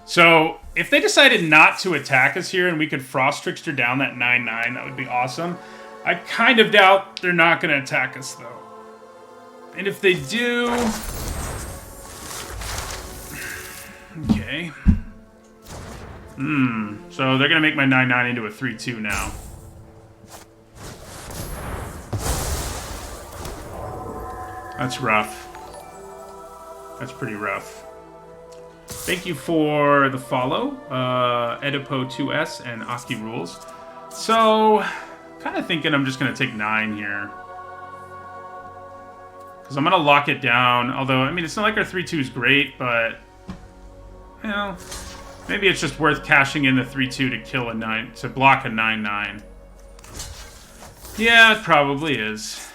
Speaker 1: So, if they decided not to attack us here and we could Frost Trickster down that 9/9, that would be awesome. I kind of doubt they're not going to attack us, though. And if they do... Okay. So they're going to make my 9/9 into a 3/2 now. That's rough. That's pretty rough. Thank you for the follow, Edipo2S and Aki Rules. So, kind of thinking I'm just going to take 9 here. Because I'm going to lock it down. Although, I mean, it's not like our 3/2 is great, but, you know, maybe it's just worth cashing in the 3/2 to kill a 9, to block a 9/9. Yeah, it probably is.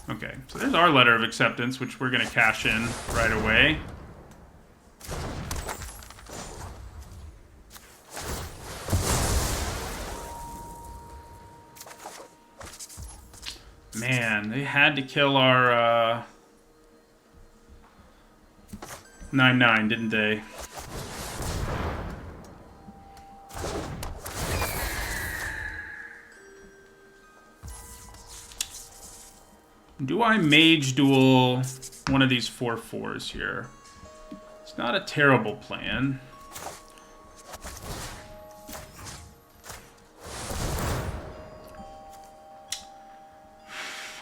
Speaker 1: Okay, so there's our letter of acceptance, which we're going to cash in right away. Man, they had to kill our 9/9, didn't they? Do I Mage Duel one of these 4/4s here? It's not a terrible plan.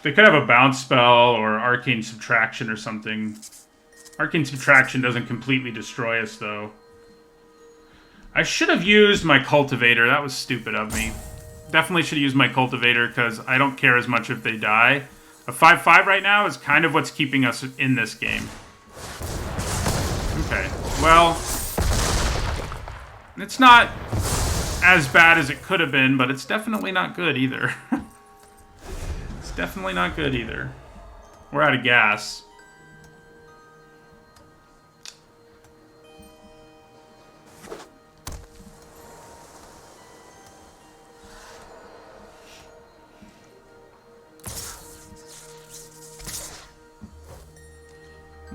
Speaker 1: They could have a bounce spell or Arcane Subtraction or something. Arcane Subtraction doesn't completely destroy us, though. I should have used my Cultivator. That was stupid of me. Definitely should have used my Cultivator, because I don't care as much if they die. A 5/5 right now is kind of what's keeping us in this game. Okay, well, it's not as bad as it could have been, but it's definitely not good either. It's definitely not good either. We're out of gas.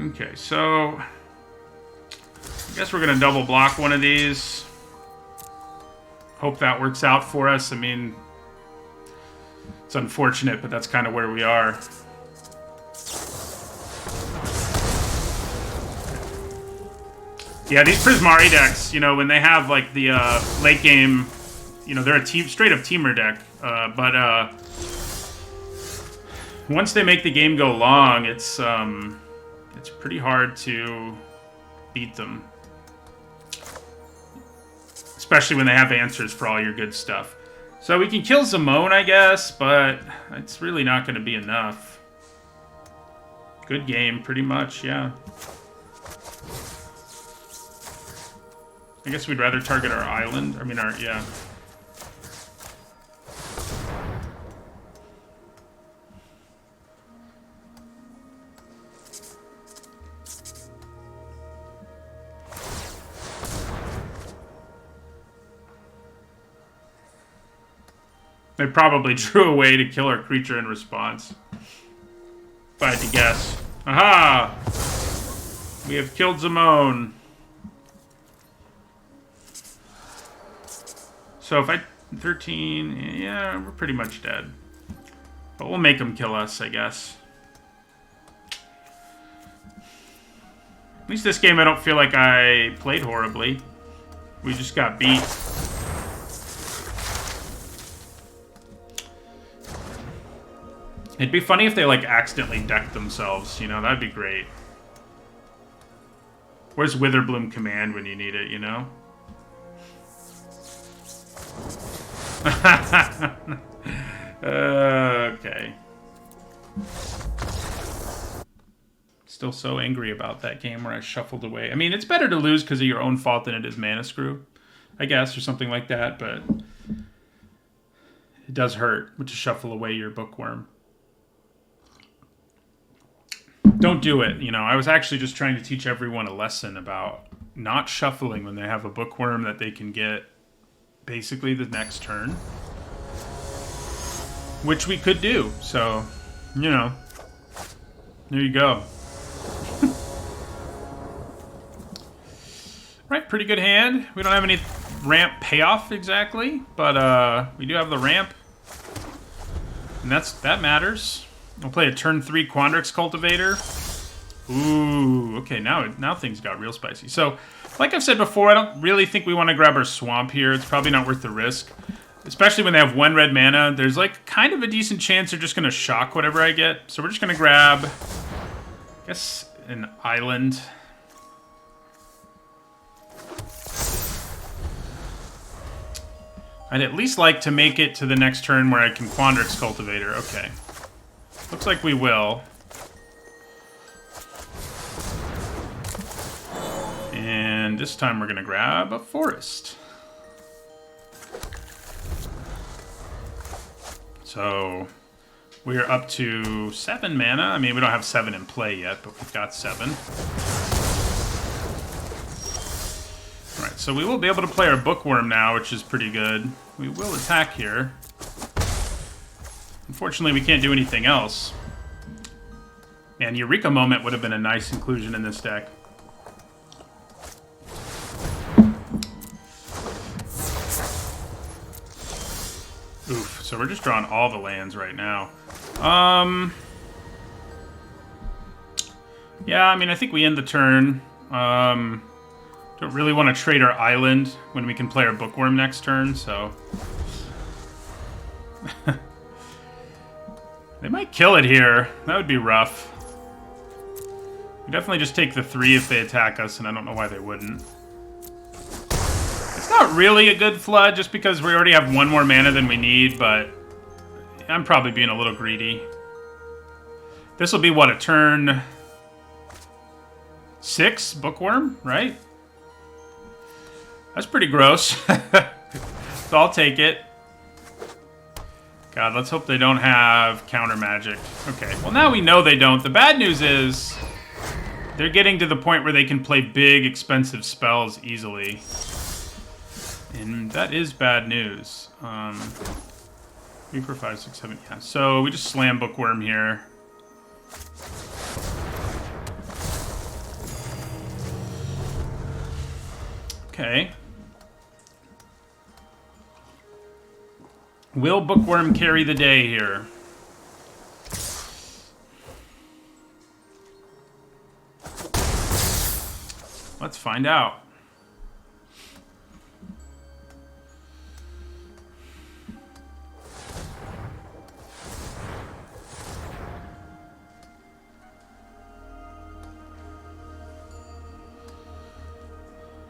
Speaker 1: Okay, so I guess we're going to double block one of these. Hope that works out for us. I mean, it's unfortunate, but that's kind of where we are. Yeah, these Prismari decks, you know, when they have, like, the late game, you know, they're a straight-up teamer deck. But once they make the game go long, it's pretty hard to beat them. Especially when they have answers for all your good stuff. So we can kill Zimone, I guess, but it's really not going to be enough. Good game, pretty much, yeah. I guess we'd rather target our island. I mean, yeah. They probably drew away to kill our creature in response. If I had to guess. Aha! We have killed Zimone. So if I... 13... Yeah, we're pretty much dead. But we'll make them kill us, I guess. At least this game I don't feel like I played horribly. We just got beat. It'd be funny if they, like, accidentally decked themselves, you know? That'd be great. Where's Witherbloom Command when you need it, you know? Okay. Still so angry about that game where I shuffled away. I mean, it's better to lose because of your own fault than it is mana screw, I guess, or something like that, but it does hurt to shuffle away your bookworm. Don't do it, you know. I was actually just trying to teach everyone a lesson about not shuffling when they have a bookworm that they can get basically the next turn. Which we could do, so, you know. There you go. Right, pretty good hand. We don't have any ramp payoff exactly, but we do have the ramp. And that matters. We'll play a turn 3 Quandrix Cultivator. Ooh, okay, now things got real spicy. So, like I've said before, I don't really think we want to grab our Swamp here. It's probably not worth the risk. Especially when they have 1 red mana. There's, like, kind of a decent chance they're just going to shock whatever I get. So we're just going to grab, I guess, an island. I'd at least like to make it to the next turn where I can Quandrix Cultivator. Okay. Looks like we will. And this time we're going to grab a forest. So we are up to 7 mana. I mean, we don't have 7 in play yet, but we've got 7. Alright, so we will be able to play our Bookworm now, which is pretty good. We will attack here. Unfortunately, we can't do anything else. Man, Eureka Moment would have been a nice inclusion in this deck. Oof, so we're just drawing all the lands right now. Yeah, I mean, I think we end the turn. Don't really want to trade our island when we can play our Bookworm next turn, so... They might kill it here. That would be rough. We definitely just take the 3 if they attack us, and I don't know why they wouldn't. It's not really a good flood, just because we already have 1 more mana than we need, but I'm probably being a little greedy. This will be, what, a turn 6 bookworm, right? That's pretty gross. So I'll take it. God, let's hope they don't have counter magic. Okay, well now we know they don't. The bad news is they're getting to the point where they can play big, expensive spells easily. And that is bad news. 3, 4, 5, 6, 7, yeah. So we just slam bookworm here. Okay. Will bookworm carry the day here? Let's find out.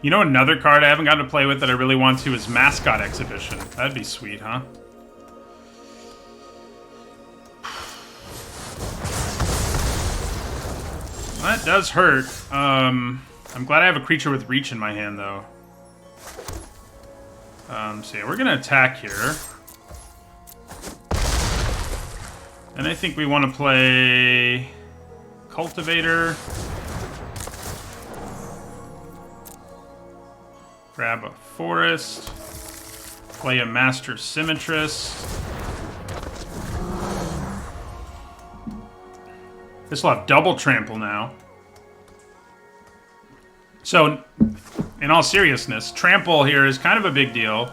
Speaker 1: You know, another card I haven't gotten to play with that I really want to is Mascot Exhibition. That'd be sweet, huh? That does hurt. I'm glad I have a creature with reach in my hand, though. So yeah, we're gonna attack here. And I think we want to play Cultivator. Grab a Forest. Play a Master Symmetrist. This will have double trample now. So, in all seriousness, trample here is kind of a big deal.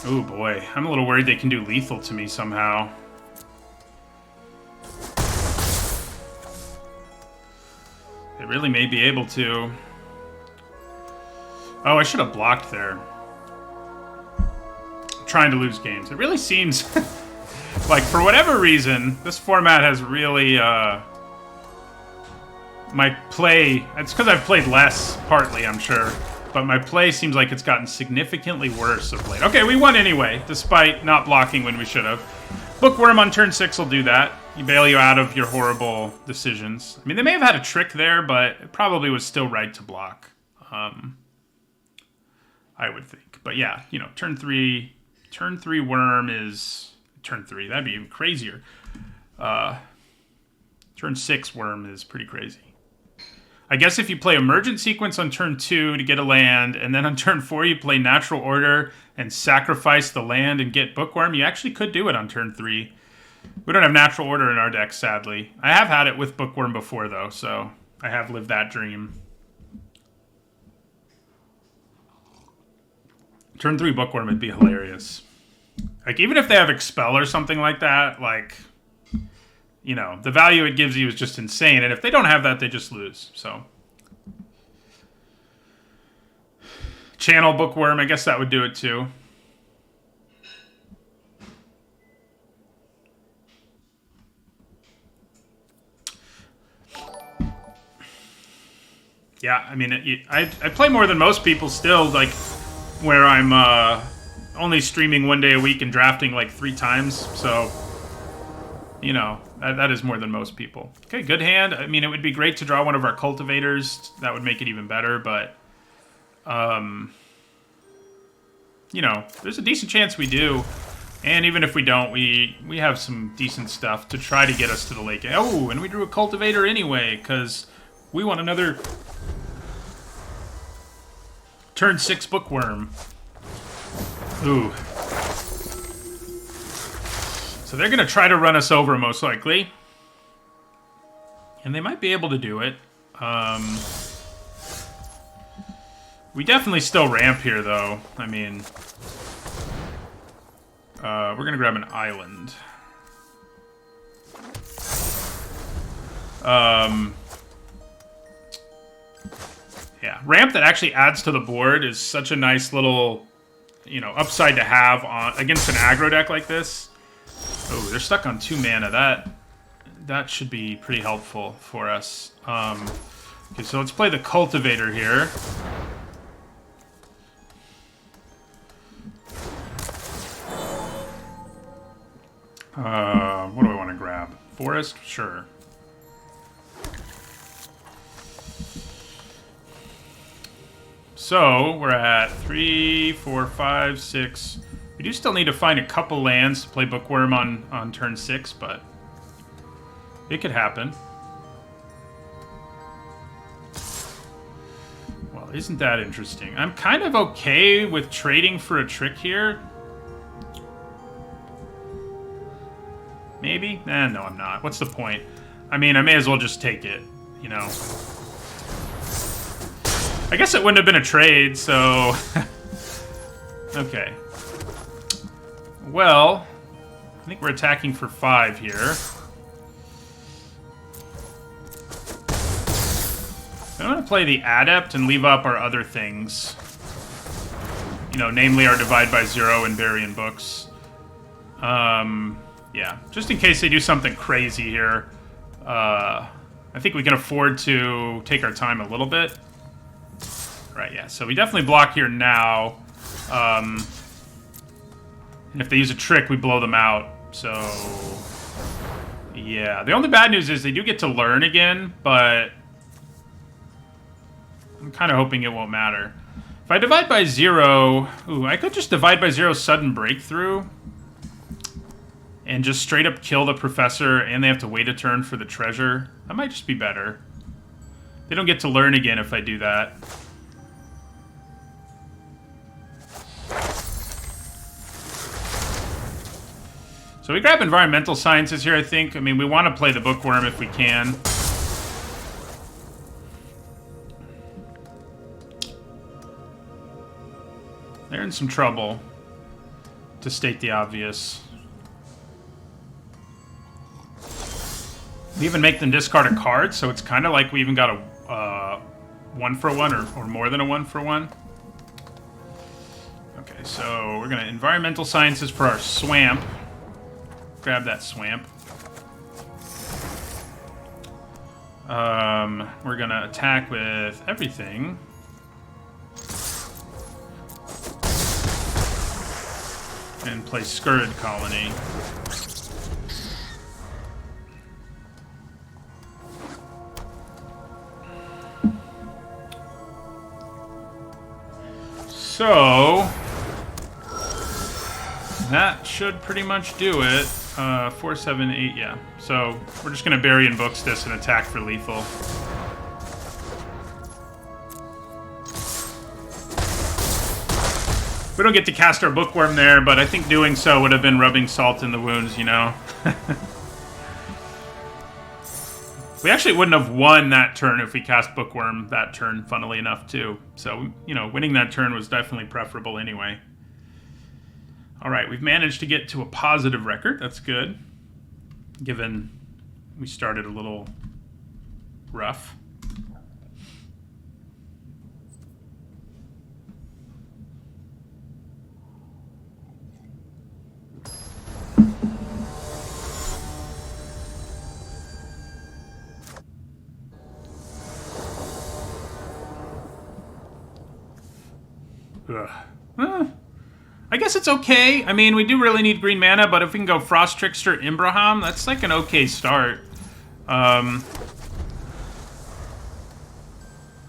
Speaker 1: Oh boy, I'm a little worried they can do lethal to me somehow. They really may be able to. Oh, I should have blocked there. I'm trying to lose games. It really seems like, for whatever reason, this format has really, my play, it's because I've played less, partly, I'm sure, but my play seems like it's gotten significantly worse of late. Okay, we won anyway, despite not blocking when we should have. Bookworm on turn 6 will do that. You bail you out of your horrible decisions. I mean, they may have had a trick there, but it probably was still right to block. I would think. But yeah, you know, turn 3 worm is... Turn 3, that'd be even crazier. Turn 6 worm is pretty crazy. I guess if you play Emergent Sequence on turn 2 to get a land, and then on turn 4 you play Natural Order and sacrifice the land and get Bookworm, you actually could do it on turn 3. We don't have Natural Order in our deck, sadly. I have had it with Bookworm before, though, so I have lived that dream. Turn 3 Bookworm would be hilarious. Like, even if they have Expel or something like that, like, you know, the value it gives you is just insane. And if they don't have that, they just lose. So, Channel Bookworm, I guess that would do it too. Yeah, I mean, I play more than most people still, like, where I'm only streaming 1 day a week and drafting like 3 times. So, you know, that is more than most people. Okay, good hand. I mean, it would be great to draw one of our cultivators. That would make it even better, but, you know, there's a decent chance we do. And even if we don't, we have some decent stuff to try to get us to the late game. Oh, and we drew a cultivator anyway, because we want another turn 6 Bookworm. Ooh. So they're going to try to run us over, most likely. And they might be able to do it. We definitely still ramp here, though. I mean, we're going to grab an island. Yeah, ramp that actually adds to the board is such a nice little, you know, upside to have on against an aggro deck like this. Oh, they're stuck on 2 mana. That should be pretty helpful for us. Okay, so let's play the Cultivator here. What do I want to grab? Forest? Sure. So we're at 3, 4, 5, 6. We do still need to find a couple lands to play Bookworm on turn 6, but it could happen. Well, isn't that interesting? I'm kind of okay with trading for a trick here. Maybe? No, I'm not. What's the point? I mean, I may as well just take it, you know. I guess it wouldn't have been a trade, so... Okay. Well, I think we're attacking for 5 here. I'm going to play the Adept and leave up our other things. You know, namely our Divide by Zero and Bury-in Books. Yeah, just in case they do something crazy here. I think we can afford to take our time a little bit. Right, yeah, so we definitely block here now. And if they use a trick, we blow them out. So, yeah. The only bad news is they do get to learn again, but I'm kind of hoping it won't matter. If I divide by 0... Ooh, I could just divide by 0 sudden breakthrough. And just straight up kill the professor, and they have to wait a turn for the treasure. That might just be better. They don't get to learn again if I do that. So we grab Environmental Sciences here, I think. I mean, we want to play the Bookworm if we can. They're in some trouble, to state the obvious. We even make them discard a card, so it's kind of like we even got a 1-for-1 or more than a 1-for-1. Okay, so we're going to Environmental Sciences for our Swamp. Grab that Swamp. We're going to attack with everything. And play Scurrid Colony. So that should pretty much do it. 4, 7, 8, yeah. So we're just gonna Bury-in Books this and attack for lethal. We don't get to cast our Bookworm there, but I think doing so would have been rubbing salt in the wounds, you know? We actually wouldn't have won that turn if we cast Bookworm that turn, funnily enough, too. So, you know, winning that turn was definitely preferable anyway. All right, we've managed to get to a positive record. That's good, given we started a little rough. I guess it's okay. I mean, we do really need green mana, but if we can go Frost Trickster, Imbraham, that's like an okay start. Not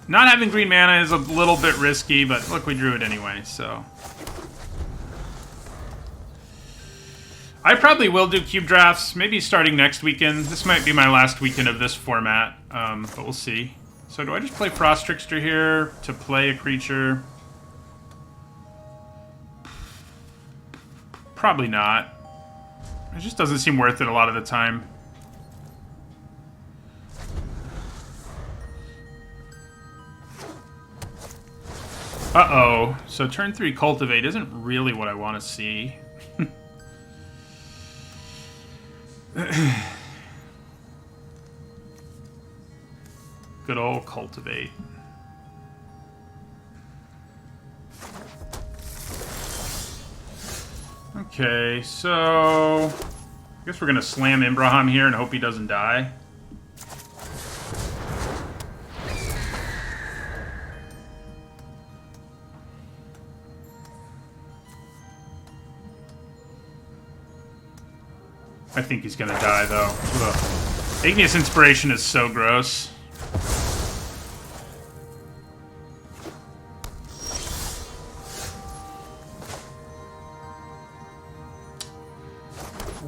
Speaker 1: having green mana is a little bit risky, but look, we drew it anyway, so. I probably will do cube drafts, maybe starting next weekend. This might be my last weekend of this format, but we'll see. So do I just play Frost Trickster here to play a creature? Probably not. It just doesn't seem worth it a lot of the time. Uh-oh. So turn 3 Cultivate isn't really what I want to see. Good old Cultivate. Okay, so I guess we're gonna slam Imbraham here and hope he doesn't die. I think he's gonna die though. Ugh. Igneous Inspiration is so gross.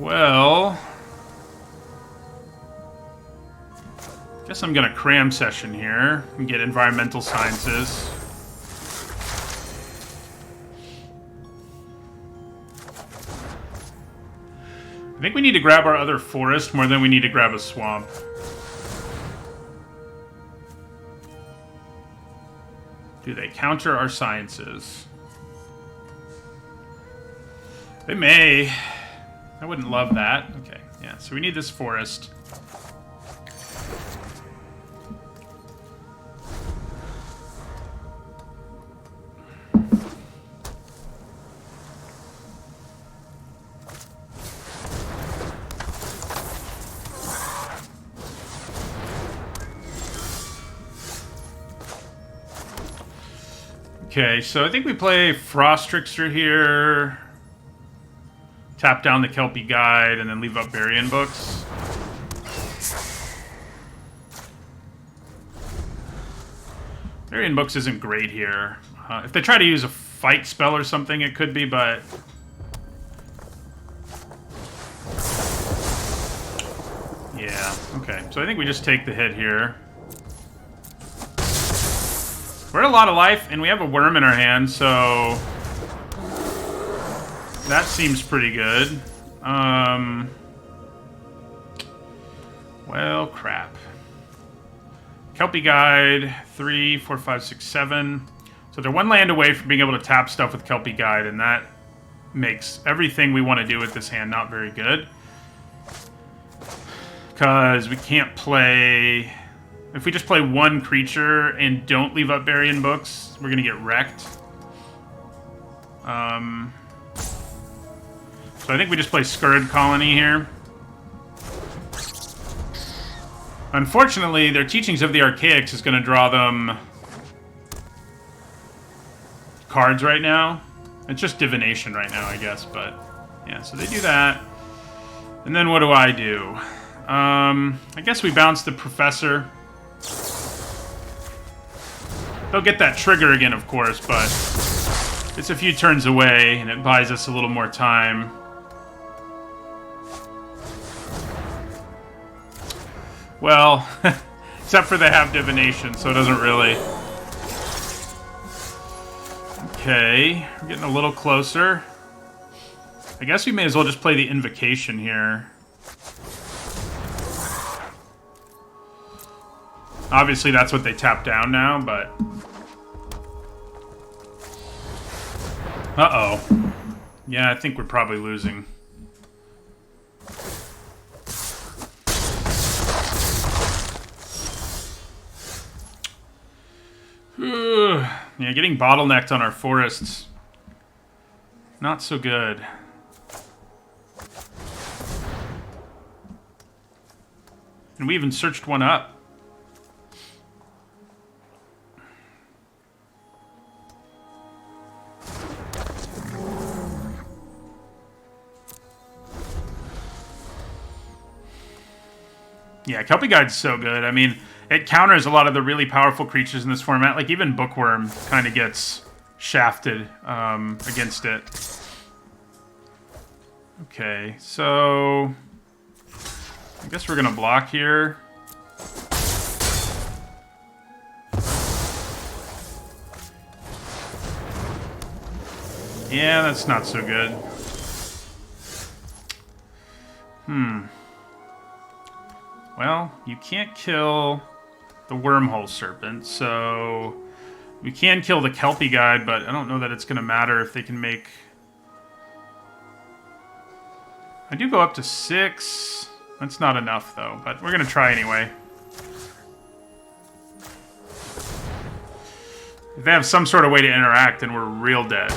Speaker 1: Well, guess I'm gonna cram session here and get environmental sciences. I think we need to grab our other forest more than we need to grab a swamp. Do they counter our sciences? They may. I wouldn't love that. Okay, yeah, so we need this forest. Okay, so I think we play Frost Trickster here. Tap down the Kelpie Guide, and then leave up Burying Books. Burying Books isn't great here. If they try to use a fight spell or something, it could be, but... yeah, okay. So I think we just take the hit here. We're at a lot of life, and we have a worm in our hand, so... that seems pretty good. Well, crap. Kelpie Guide, 3, 4, 5, 6, 7. So they're one land away from being able to tap stuff with Kelpie Guide, and that makes everything we want to do with this hand not very good. Because we can't play... if we just play one creature and don't leave up Burying Books, we're going to get wrecked. So I think we just play Scurrid Colony here. Unfortunately, their Teachings of the Archaics is going to draw them cards right now. It's just Divination right now, I guess, but yeah, so they do that. And then what do? I guess we bounce the Professor. They'll get that trigger again, of course, but it's a few turns away, and it buys us a little more time. Well, except for they have Divination, so it doesn't really. Okay, we're getting a little closer. I guess we may as well just play the Invocation here. Obviously, that's what they tap down now, but... uh-oh. Yeah, I think we're probably losing. Yeah, getting bottlenecked on our forests. Not so good. And we even searched one up. Yeah, Kelpie Guide's so good. I mean, it counters a lot of the really powerful creatures in this format. Like, even Bookworm kind of gets shafted against it. Okay, so... I guess we're going to block here. Yeah, that's not so good. Well, you can't kill the Wormhole Serpent, so we can kill the Kelpie Guide, but I don't know that it's going to matter if they can make... I do go up to 6. That's not enough, though, but we're going to try anyway. If they have some sort of way to interact, then we're real dead.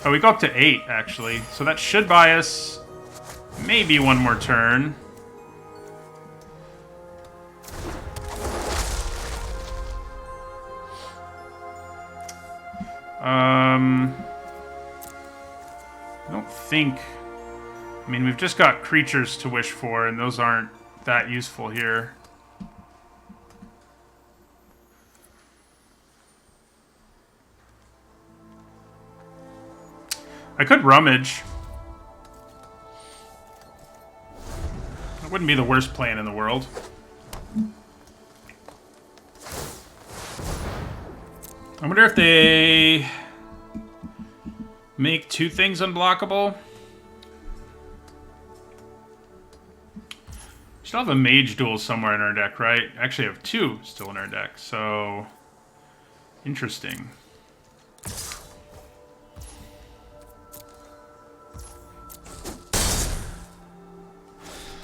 Speaker 1: Oh, we go up to 8, actually, so that should buy us maybe one more turn. I don't think... I mean, we've just got creatures to wish for, and those aren't that useful here. I could rummage. Wouldn't be the worst plan in the world. I wonder if they make 2 things unblockable. Still have a Mage Duel somewhere in our deck, right? Actually, I have 2 still in our deck, so interesting.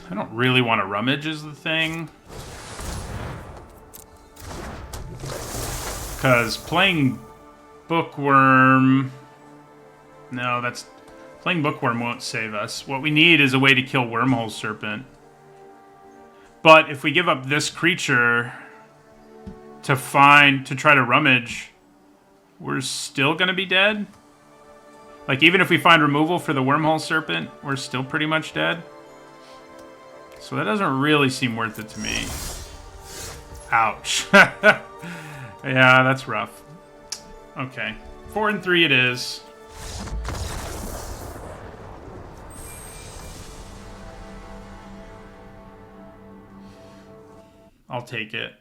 Speaker 1: I don't really want to rummage is the thing. Because playing Bookworm... No, that's... Playing Bookworm won't save us. What we need is a way to kill Wormhole Serpent. But if we give up this creature to try to rummage, we're still going to be dead? Like, even if we find removal for the Wormhole Serpent, we're still pretty much dead? So that doesn't really seem worth it to me. Ouch. Yeah, that's rough. Okay. 4 and 3 it is. I'll take it.